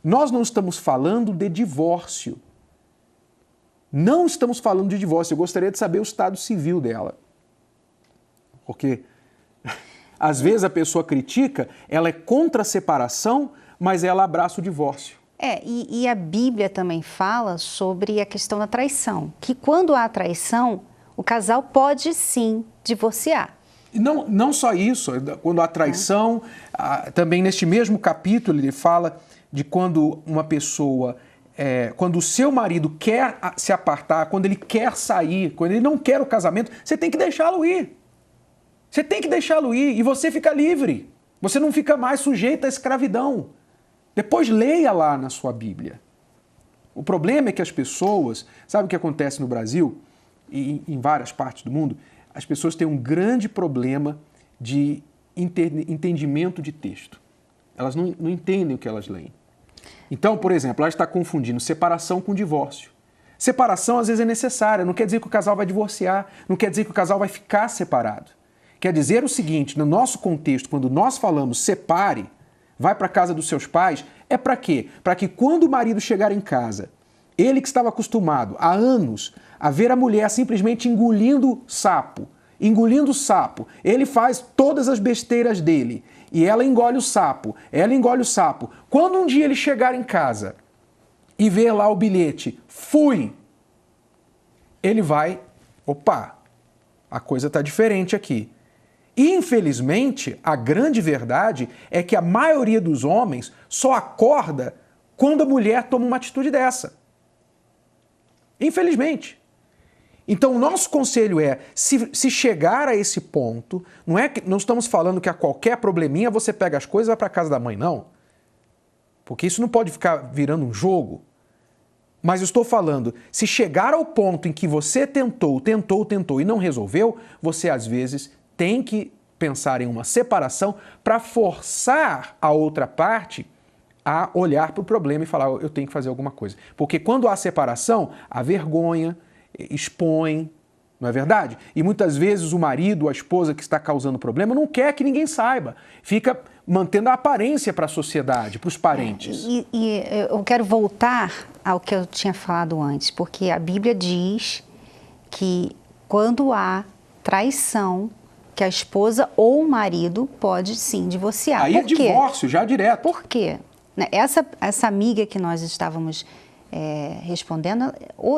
Nós não estamos falando de divórcio. Não estamos falando de divórcio. Eu gostaria de saber o estado civil dela. Porque às vezes a pessoa critica, ela é contra a separação, mas ela abraça o divórcio. E a Bíblia também fala sobre a questão da traição, que quando há traição, o casal pode sim divorciar. Não só isso, quando há traição, também neste mesmo capítulo ele fala de quando uma pessoa, quando o seu marido quer se apartar, quando ele quer sair, quando ele não quer o casamento, você tem que deixá-lo ir. Você tem que deixá-lo ir e você fica livre. Você não fica mais sujeito à escravidão. Depois leia lá na sua Bíblia. O problema é que as pessoas, sabe o que acontece no Brasil e em várias partes do mundo? As pessoas têm um grande problema de entendimento de texto. Elas não entendem o que elas leem. Então, por exemplo, ela está confundindo separação com divórcio. Separação às vezes é necessária, não quer dizer que o casal vai divorciar, não quer dizer que o casal vai ficar separado. Quer dizer o seguinte, no nosso contexto, quando nós falamos separe, vai para a casa dos seus pais, é para quê? Para que quando o marido chegar em casa, ele que estava acostumado há anos a ver a mulher simplesmente engolindo sapo, ele faz todas as besteiras dele e ela engole o sapo. Quando um dia ele chegar em casa e ver lá o bilhete, fui, ele vai, opa, a coisa está diferente aqui. E, infelizmente, a grande verdade é que a maioria dos homens só acorda quando a mulher toma uma atitude dessa. Infelizmente. Então, o nosso conselho é, se chegar a esse ponto, não estamos falando que a qualquer probleminha você pega as coisas e vai para a casa da mãe, não. Porque isso não pode ficar virando um jogo. Mas eu estou falando, se chegar ao ponto em que você tentou e não resolveu, você às vezes tem que pensar em uma separação para forçar a outra parte a olhar para o problema e falar, eu tenho que fazer alguma coisa. Porque quando há separação, há vergonha, expõe, não é verdade? E muitas vezes o marido, a esposa que está causando problema não quer que ninguém saiba. Fica mantendo a aparência para a sociedade, para os parentes. E eu quero voltar ao que eu tinha falado antes, porque a Bíblia diz que quando há traição, que a esposa ou o marido pode sim divorciar. Aí é divórcio, já direto. Por quê? Essa amiga que nós estávamos respondendo,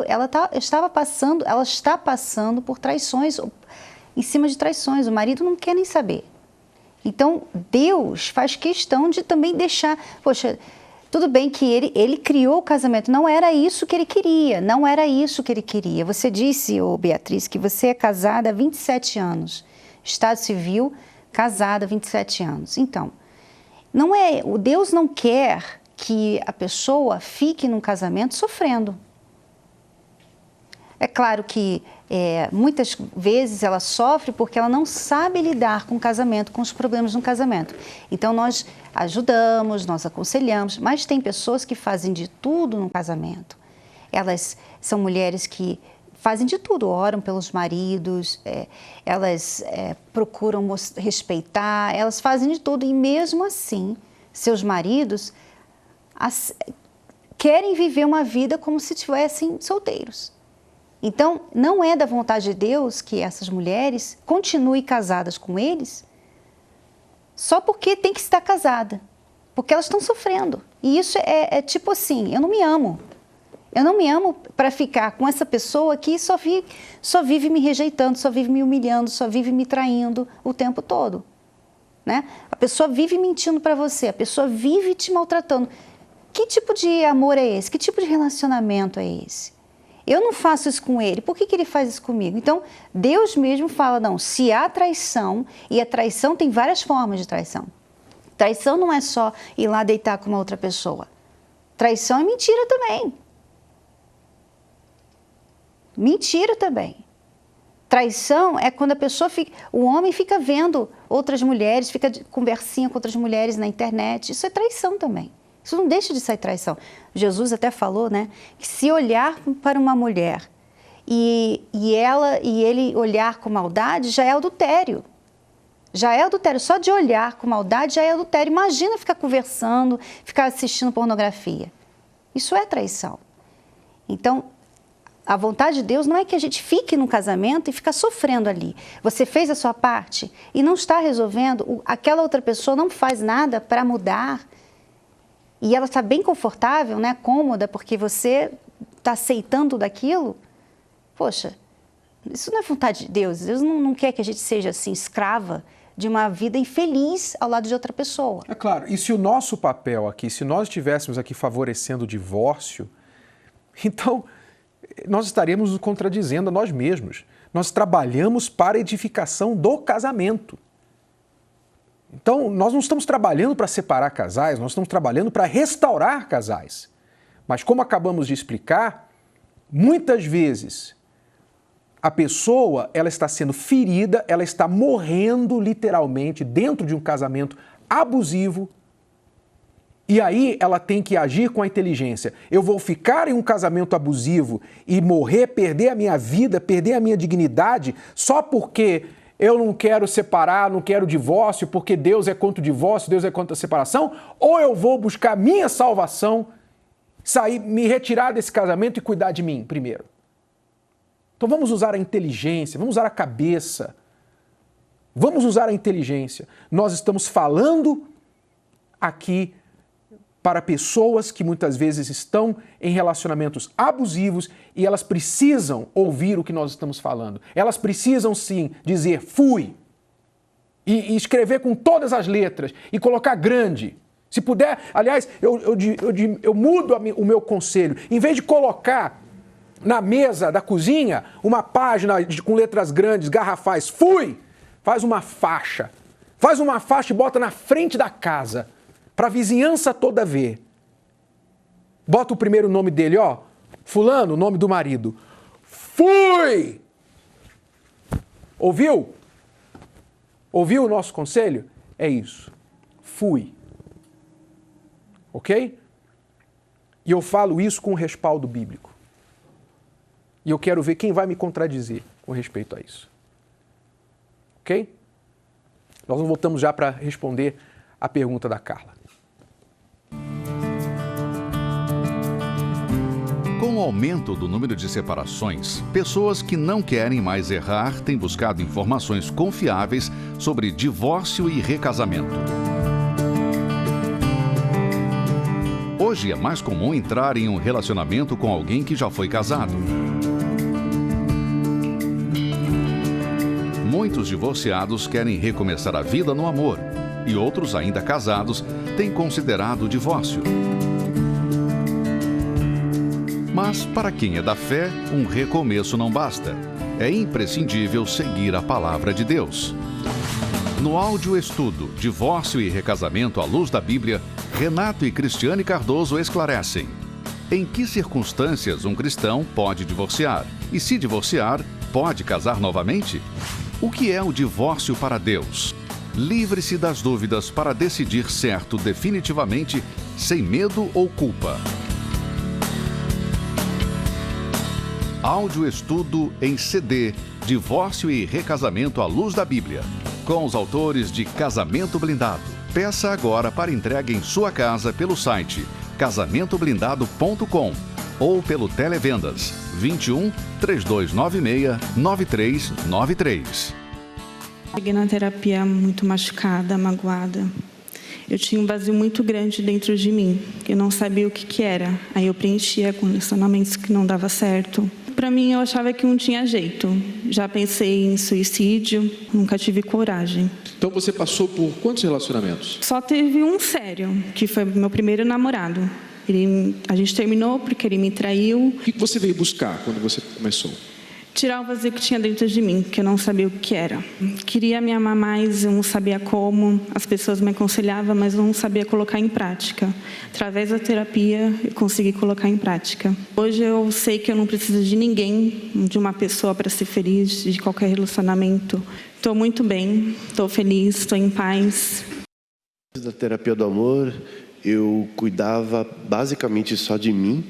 ela está passando por traições, em cima de traições. O marido não quer nem saber. Então, Deus faz questão de também deixar... Poxa, tudo bem que ele criou o casamento, não era isso que ele queria, Você disse, Beatriz, que você é casada há 27 anos. Estado civil, casada há 27 anos. Então, Deus não quer que a pessoa fique num casamento sofrendo. É claro que muitas vezes ela sofre porque ela não sabe lidar com o casamento, com os problemas no casamento. Então, nós ajudamos, nós aconselhamos, mas tem pessoas que fazem de tudo no casamento. Elas são mulheres que fazem de tudo, oram pelos maridos, elas procuram respeitar, elas fazem de tudo e mesmo assim, seus maridos querem viver uma vida como se estivessem solteiros. Então, não é da vontade de Deus que essas mulheres continuem casadas com eles só porque tem que estar casada. Porque elas estão sofrendo. E isso é tipo assim, eu não me amo. Eu não me amo para ficar com essa pessoa que só vive me rejeitando, só vive me humilhando, só vive me traindo o tempo todo. Né? A pessoa vive mentindo para você, a pessoa vive te maltratando. Que tipo de amor é esse? Que tipo de relacionamento é esse? Eu não faço isso com ele, por que ele faz isso comigo? Então, Deus mesmo fala, não, se há traição, e a traição tem várias formas de traição. Traição não é só ir lá deitar com uma outra pessoa. Traição é mentira também. Mentira também. Traição é quando a pessoa o homem fica vendo outras mulheres, fica conversinha com outras mulheres na internet. Isso é traição também. Isso não deixa de ser traição. Jesus até falou, né, que se olhar para uma mulher e ele olhar com maldade, já é adultério. Já é adultério. Só de olhar com maldade já é adultério. Imagina ficar conversando, ficar assistindo pornografia. Isso é traição. Então, a vontade de Deus não é que a gente fique no casamento e fique sofrendo ali. Você fez a sua parte e não está resolvendo, aquela outra pessoa não faz nada para mudar. E ela está bem confortável, né, cômoda, porque você está aceitando daquilo. Poxa, isso não é vontade de Deus. Deus não quer que a gente seja assim, escrava de uma vida infeliz ao lado de outra pessoa. É claro, e se o nosso papel aqui, se nós estivéssemos aqui favorecendo o divórcio, então nós estaríamos nos contradizendo a nós mesmos. Nós trabalhamos para a edificação do casamento. Então, nós não estamos trabalhando para separar casais, nós estamos trabalhando para restaurar casais. Mas como acabamos de explicar, muitas vezes a pessoa ela está sendo ferida, ela está morrendo literalmente dentro de um casamento abusivo. E aí ela tem que agir com a inteligência. Eu vou ficar em um casamento abusivo e morrer, perder a minha vida, perder a minha dignidade só porque eu não quero separar, não quero divórcio, porque Deus é contra o divórcio, Deus é contra a separação? Ou eu vou buscar minha salvação, sair, me retirar desse casamento e cuidar de mim primeiro? Então vamos usar a inteligência, vamos usar a cabeça. Vamos usar a inteligência. Nós estamos falando aqui para pessoas que muitas vezes estão em relacionamentos abusivos e elas precisam ouvir o que nós estamos falando. Elas precisam sim dizer fui e escrever com todas as letras e colocar grande. Se puder, aliás, eu mudo o meu conselho. Em vez de colocar na mesa da cozinha uma página com letras grandes, garrafais, fui, faz uma faixa. Faz uma faixa e bota na frente da casa, para a vizinhança toda ver. Bota o primeiro nome dele, ó. Fulano, o nome do marido. Fui! Ouviu? Ouviu o nosso conselho? É isso. Fui. Ok? E eu falo isso com respaldo bíblico. E eu quero ver quem vai me contradizer com respeito a isso. Ok? Nós voltamos já para responder a pergunta da Carla. Com o aumento do número de separações, pessoas que não querem mais errar têm buscado informações confiáveis sobre divórcio e recasamento. Hoje é mais comum entrar em um relacionamento com alguém que já foi casado. Muitos divorciados querem recomeçar a vida no amor e outros, ainda casados, têm considerado o divórcio. Mas, para quem é da fé, um recomeço não basta. É imprescindível seguir a palavra de Deus. No áudio estudo Divórcio e Recasamento à Luz da Bíblia, Renato e Cristiane Cardoso esclarecem: em que circunstâncias um cristão pode divorciar? E se divorciar, pode casar novamente? O que é o divórcio para Deus? Livre-se das dúvidas para decidir certo definitivamente, sem medo ou culpa. Áudio estudo em CD, Divórcio e Recasamento à Luz da Bíblia, com os autores de Casamento Blindado. Peça agora para entrega em sua casa pelo site casamentoblindado.com ou pelo Televendas 21 3296 9393. Cheguei na terapia muito machucada, magoada. eu tinha um vazio muito grande dentro de mim. Eu não sabia o que era. Aí eu preenchia com relacionamentos que não dava certo. Para mim, eu achava que não tinha jeito. Já pensei em suicídio, nunca tive coragem. Então você passou por quantos relacionamentos? Só teve um sério, que foi meu primeiro namorado. A gente terminou porque ele me traiu. O que você veio buscar quando você começou? Tirar o vazio que tinha dentro de mim, que eu não sabia o que era. Queria me amar mais, eu não sabia como. As pessoas me aconselhavam, mas eu não sabia colocar em prática. Através da terapia, eu consegui colocar em prática. Hoje eu sei que eu não preciso de ninguém, de uma pessoa para ser feliz, de qualquer relacionamento. Estou muito bem, estou feliz, estou em paz. Da terapia do amor, eu cuidava basicamente só de mim,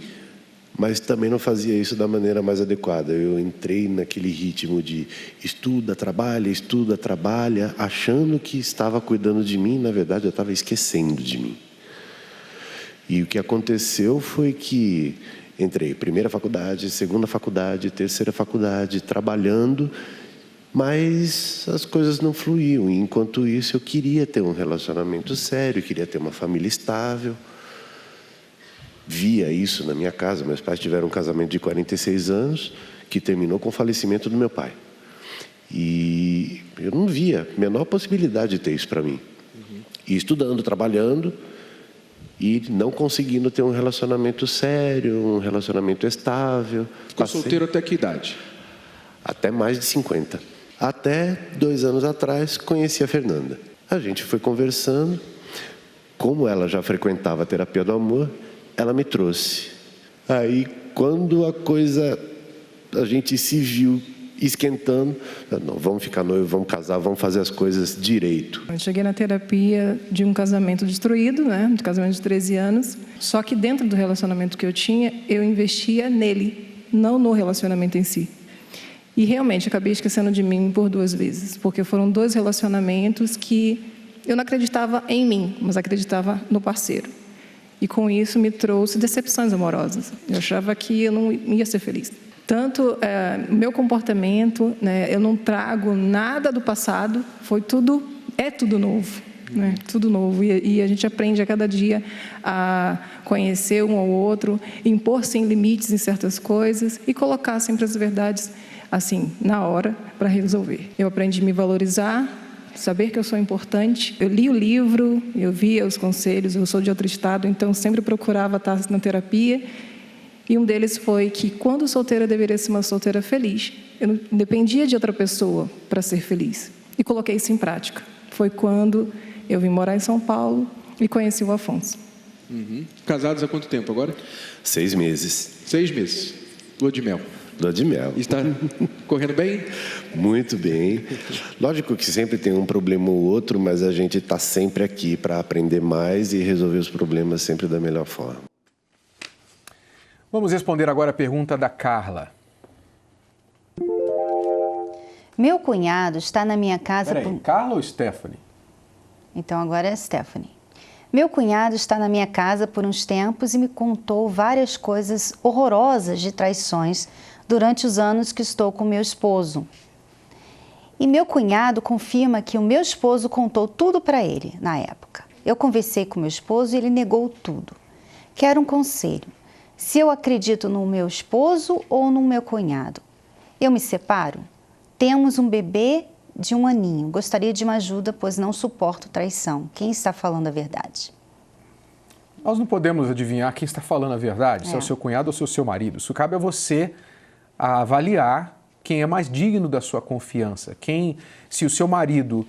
mas também não fazia isso da maneira mais adequada. Eu entrei naquele ritmo de estuda, trabalha, achando que estava cuidando de mim, na verdade eu estava esquecendo de mim. E o que aconteceu foi que entrei primeira faculdade, segunda faculdade, terceira faculdade, trabalhando, mas as coisas não fluíam. E enquanto isso eu queria ter um relacionamento sério, queria ter uma família estável. Via isso na minha casa. Meus pais tiveram um casamento de 46 anos que terminou com o falecimento do meu pai. E eu não via a menor possibilidade de ter isso para mim. E estudando, trabalhando e não conseguindo ter um relacionamento sério, um relacionamento estável. Ficou solteiro até que idade? Até mais de 50. Até 2 anos atrás conheci a Fernanda. A gente foi conversando. Como ela já frequentava a terapia do amor, ela me trouxe. Aí, quando a gente se viu esquentando, não, vamos ficar noivo, vamos casar, vamos fazer as coisas direito. Eu cheguei na terapia de um casamento destruído, né? De casamento de 13 anos. Só que dentro do relacionamento que eu tinha, eu investia nele, não no relacionamento em si. E realmente, acabei esquecendo de mim por 2 vezes, porque foram 2 relacionamentos que eu não acreditava em mim, mas acreditava no parceiro. E com isso me trouxe decepções amorosas. Eu achava que eu não ia ser feliz. Tanto meu comportamento, né, eu não trago nada do passado, é tudo novo. Né, tudo novo. E a gente aprende a cada dia a conhecer um ao outro, impor sem limites em certas coisas e colocar sempre as verdades assim, na hora, para resolver. Eu aprendi a me valorizar, saber que eu sou importante. Eu li o livro, eu via os conselhos, eu sou de outro estado, então sempre procurava estar na terapia. E um deles foi que quando solteira deveria ser uma solteira feliz. Eu não dependia de outra pessoa para ser feliz. E coloquei isso em prática. Foi quando eu vim morar em São Paulo e conheci o Afonso. Casados há quanto tempo agora? 6 meses. 6 meses. Lua de mel. Lua de mel. Está correndo bem? Muito bem. Lógico que sempre tem um problema ou outro, mas a gente está sempre aqui para aprender mais e resolver os problemas sempre da melhor forma. Vamos responder agora a pergunta da Carla. Meu cunhado está na minha casa... Peraí, Carla ou Stephanie? Então agora é Stephanie. Meu cunhado está na minha casa por uns tempos e me contou várias coisas horrorosas de traições durante os anos que estou com meu esposo. E meu cunhado confirma que o meu esposo contou tudo para ele na época. Eu conversei com meu esposo e ele negou tudo. Quero um conselho. Se eu acredito no meu esposo ou no meu cunhado? Eu me separo? Temos um bebê de 1 aninho. Gostaria de uma ajuda, pois não suporto traição. Quem está falando a verdade? Nós não podemos adivinhar quem está falando a verdade, se é o seu cunhado ou se é o seu marido. Isso cabe a você a avaliar quem é mais digno da sua confiança. Se o seu marido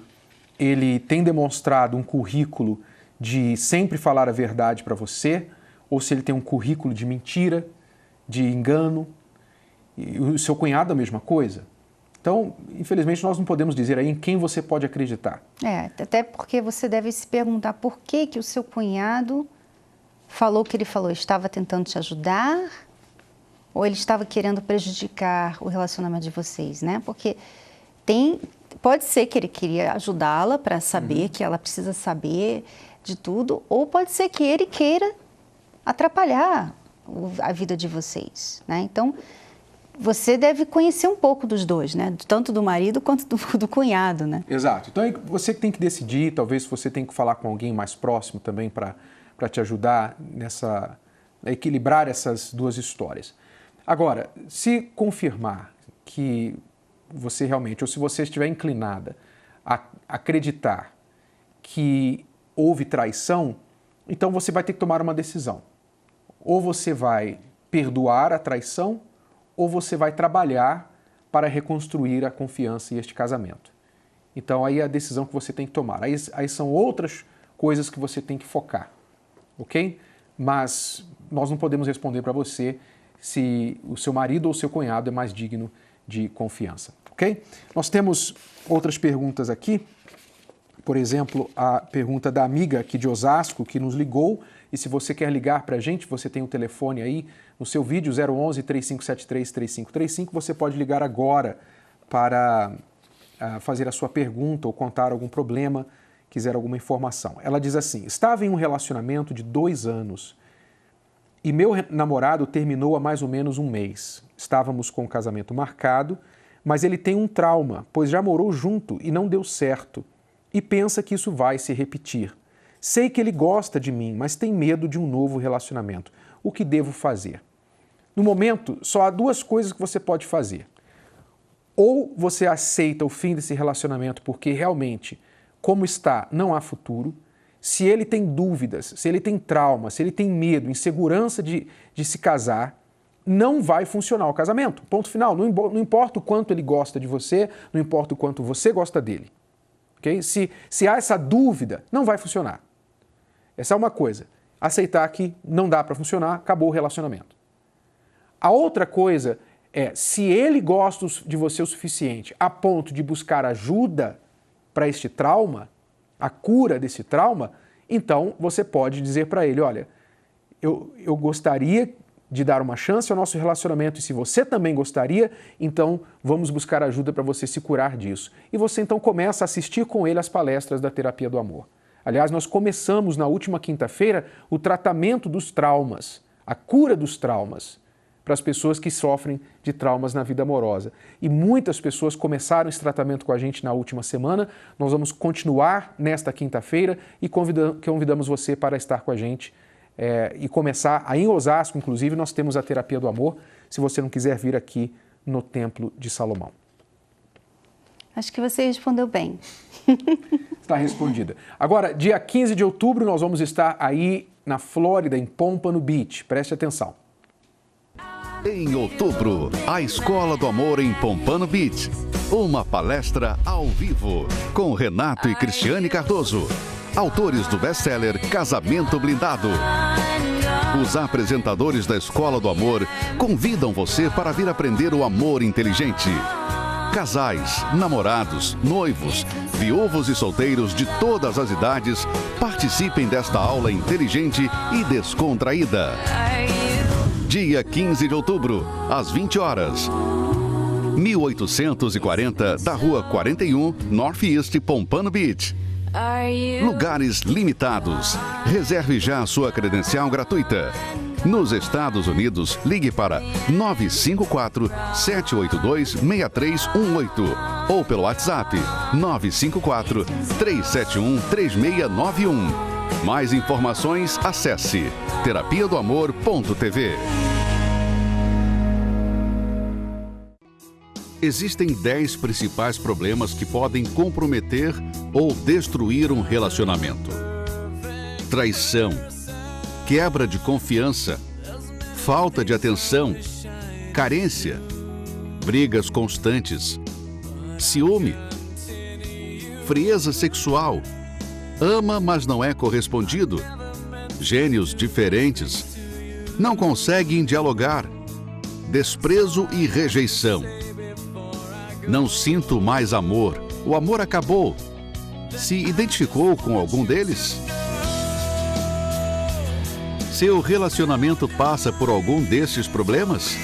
ele tem demonstrado um currículo de sempre falar a verdade para você, ou se ele tem um currículo de mentira, de engano, e o seu cunhado a mesma coisa. Então, infelizmente, nós não podemos dizer aí em quem você pode acreditar. Até porque você deve se perguntar por que o seu cunhado falou o que ele falou. Estava tentando te ajudar ou ele estava querendo prejudicar o relacionamento de vocês, né? Porque pode ser que ele queria ajudá-la para saber que ela precisa saber de tudo, ou pode ser que ele queira atrapalhar a vida de vocês, né? Então, você deve conhecer um pouco dos dois, né? Tanto do marido quanto do cunhado, né? Exato. Então, você que tem que decidir, talvez você tenha que falar com alguém mais próximo também para te ajudar a equilibrar essas duas histórias. Agora, se confirmar que você realmente, ou se você estiver inclinada a acreditar que houve traição, então você vai ter que tomar uma decisão. Ou você vai perdoar a traição, ou você vai trabalhar para reconstruir a confiança e este casamento. Então aí é a decisão que você tem que tomar. Aí são outras coisas que você tem que focar, ok? Mas nós não podemos responder para você se o seu marido ou o seu cunhado é mais digno de confiança, ok? Nós temos outras perguntas aqui. Por exemplo, a pergunta da amiga aqui de Osasco que nos ligou. E se você quer ligar para a gente, você tem o telefone aí no seu vídeo, 011-3573-3535. Você pode ligar agora para fazer a sua pergunta ou contar algum problema, quiser alguma informação. Ela diz assim: estava em um relacionamento de 2 anos e meu namorado terminou há mais ou menos um mês. Estávamos com o casamento marcado, mas ele tem um trauma, pois já morou junto e não deu certo. E pensa que isso vai se repetir. Sei que ele gosta de mim, mas tem medo de um novo relacionamento. O que devo fazer? No momento, só há 2 coisas que você pode fazer. Ou você aceita o fim desse relacionamento porque realmente, como está, não há futuro. Se ele tem dúvidas, se ele tem trauma, se ele tem medo, insegurança de se casar, não vai funcionar o casamento. Ponto final. Não importa o quanto ele gosta de você, não importa o quanto você gosta dele. Okay? Se há essa dúvida, não vai funcionar. Essa é uma coisa. Aceitar que não dá para funcionar, acabou o relacionamento. A outra coisa é, se ele gosta de você o suficiente a ponto de buscar ajuda para este trauma, a cura desse trauma, então você pode dizer para ele, olha, eu gostaria de dar uma chance ao nosso relacionamento e se você também gostaria, então vamos buscar ajuda para você se curar disso. E você então começa a assistir com ele as palestras da Terapia do Amor. Aliás, nós começamos na última quinta-feira o tratamento dos traumas, a cura dos traumas para as pessoas que sofrem de traumas na vida amorosa. E muitas pessoas começaram esse tratamento com a gente na última semana. Nós vamos continuar nesta quinta-feira e convidamos você para estar com a gente e começar aí em Osasco, inclusive, nós temos a Terapia do Amor, se você não quiser vir aqui no Templo de Salomão. Acho que você respondeu bem. Está respondida. Agora, dia 15 de outubro, nós vamos estar aí na Flórida, em Pompano Beach. Preste atenção. Em outubro, a Escola do Amor em Pompano Beach. Uma palestra ao vivo com Renato e Cristiane Cardoso, autores do best-seller Casamento Blindado. Os apresentadores da Escola do Amor convidam você para vir aprender o amor inteligente. Casais, namorados, noivos, viúvos e solteiros de todas as idades participem desta aula inteligente e descontraída. Dia 15 de outubro, às 20 horas. 1840 da Rua 41, Northeast, Pompano Beach. Lugares limitados. Reserve já a sua credencial gratuita. Nos Estados Unidos, ligue para 954-782-6318 ou pelo WhatsApp 954-371-3691. Mais informações, acesse terapiadoamor.tv. Existem 10 principais problemas que podem comprometer ou destruir um relacionamento. Traição, quebra de confiança, falta de atenção, carência, brigas constantes, ciúme, frieza sexual, ama mas não é correspondido, gênios diferentes, não conseguem dialogar, desprezo e rejeição. Não sinto mais amor, o amor acabou. Se identificou com algum deles? Seu relacionamento passa por algum desses problemas?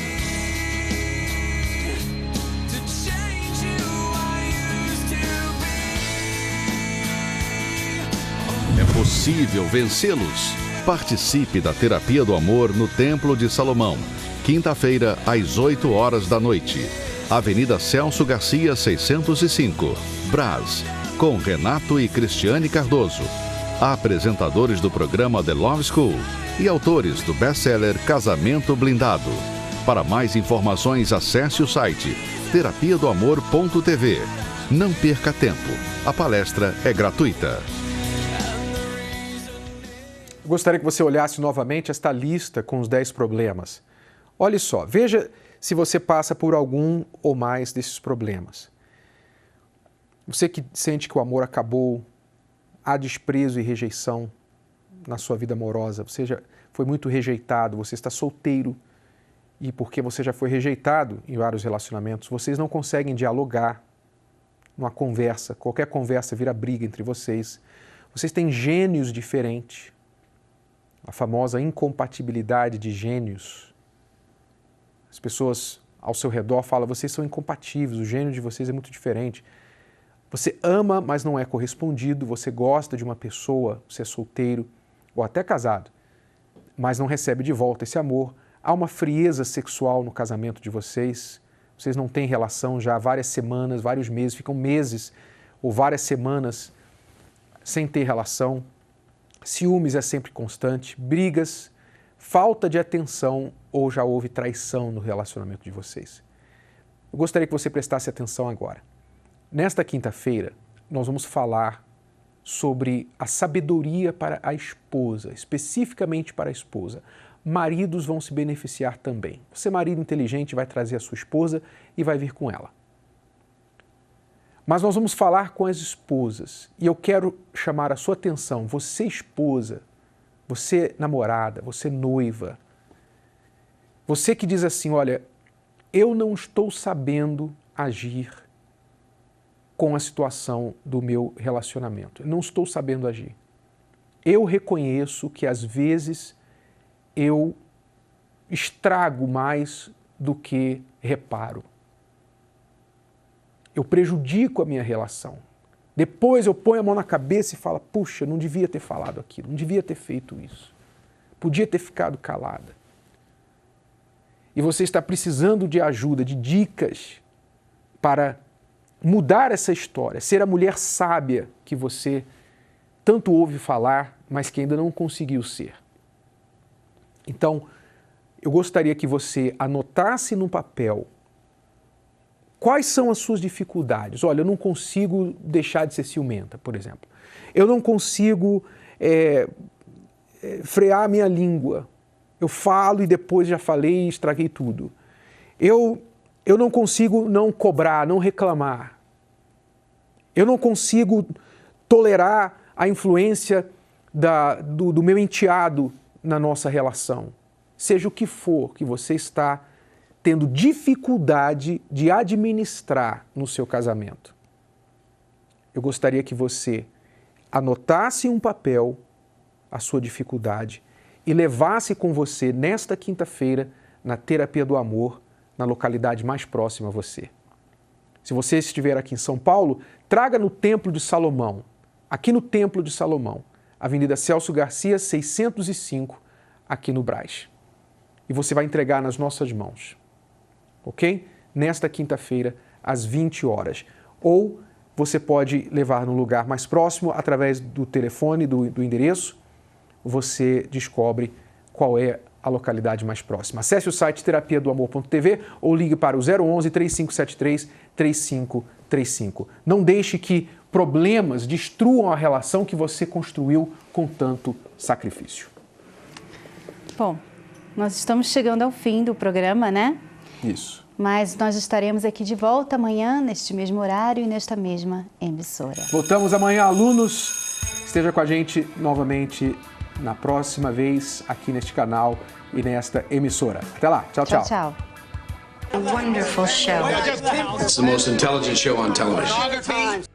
É possível vencê-los? Participe da Terapia do Amor no Templo de Salomão. quinta-feira, às 8 horas da noite. Avenida Celso Garcia, 605, Brás, com Renato e Cristiane Cardoso, apresentadores do programa The Love School e autores do best-seller Casamento Blindado. Para mais informações, acesse o site terapiadoamor.tv. Não perca tempo. A palestra é gratuita. Gostaria que você olhasse novamente esta lista com os 10 problemas. Olhe só, veja se você passa por algum ou mais desses problemas. Você que sente que o amor acabou, há desprezo e rejeição na sua vida amorosa, você já foi muito rejeitado, você está solteiro e porque você já foi rejeitado em vários relacionamentos, vocês não conseguem dialogar numa conversa, qualquer conversa vira briga entre vocês. Vocês têm gênios diferentes, a famosa incompatibilidade de gênios. As pessoas ao seu redor falam, vocês são incompatíveis, o gênio de vocês é muito diferente. Você ama, mas não é correspondido, você gosta de uma pessoa, você é solteiro ou até casado, mas não recebe de volta esse amor. Há uma frieza sexual no casamento de vocês, vocês não têm relação já há várias semanas, vários meses, ficam meses ou várias semanas sem ter relação. Ciúmes é sempre constante, brigas, falta de atenção ou já houve traição no relacionamento de vocês. Eu gostaria que você prestasse atenção agora. Nesta quinta-feira, nós vamos falar sobre a sabedoria para a esposa, especificamente para a esposa. Maridos vão se beneficiar também. Você, marido inteligente, vai trazer a sua esposa e vai vir com ela. Mas nós vamos falar com as esposas e eu quero chamar a sua atenção. Você, esposa, você, namorada, você, noiva, você que diz assim, olha, eu não estou sabendo agir com a situação do meu relacionamento. Eu não estou sabendo agir. Eu reconheço que às vezes eu estrago mais do que reparo. Eu prejudico a minha relação. Depois eu ponho a mão na cabeça e falo, puxa, não devia ter falado aquilo, não devia ter feito isso. Podia ter ficado calada. E você está precisando de ajuda, de dicas para mudar essa história, ser a mulher sábia que você tanto ouve falar, mas que ainda não conseguiu ser. Então, eu gostaria que você anotasse no papel quais são as suas dificuldades. Olha, eu não consigo deixar de ser ciumenta, por exemplo. Eu não consigo frear a minha língua. Eu falo e depois já falei e estraguei tudo. Eu não consigo não cobrar, não reclamar. Eu não consigo tolerar a influência do meu enteado na nossa relação. Seja o que for que você está tendo dificuldade de administrar no seu casamento. Eu gostaria que você anotasse em um papel a sua dificuldade e levasse com você nesta quinta-feira na Terapia do Amor, na localidade mais próxima a você. Se você estiver aqui em São Paulo, traga no Templo de Salomão, aqui no Templo de Salomão, Avenida Celso Garcia, 605, aqui no Brás. E você vai entregar nas nossas mãos, ok? Nesta quinta-feira, às 20 horas. Ou você pode levar no lugar mais próximo, através do telefone, do endereço, você descobre qual é a localidade mais próxima. Acesse o site terapiadoamor.tv ou ligue para o 011 3573 3535. Não deixe que problemas destruam a relação que você construiu com tanto sacrifício. Bom, nós estamos chegando ao fim do programa, né? Isso. Mas nós estaremos aqui de volta amanhã, neste mesmo horário e nesta mesma emissora. Voltamos amanhã, alunos. Esteja com a gente novamente na próxima vez aqui neste canal e nesta emissora. Até lá. Tchau, tchau. Tchau, tchau. A wonderful show. It's the most intelligent show on television.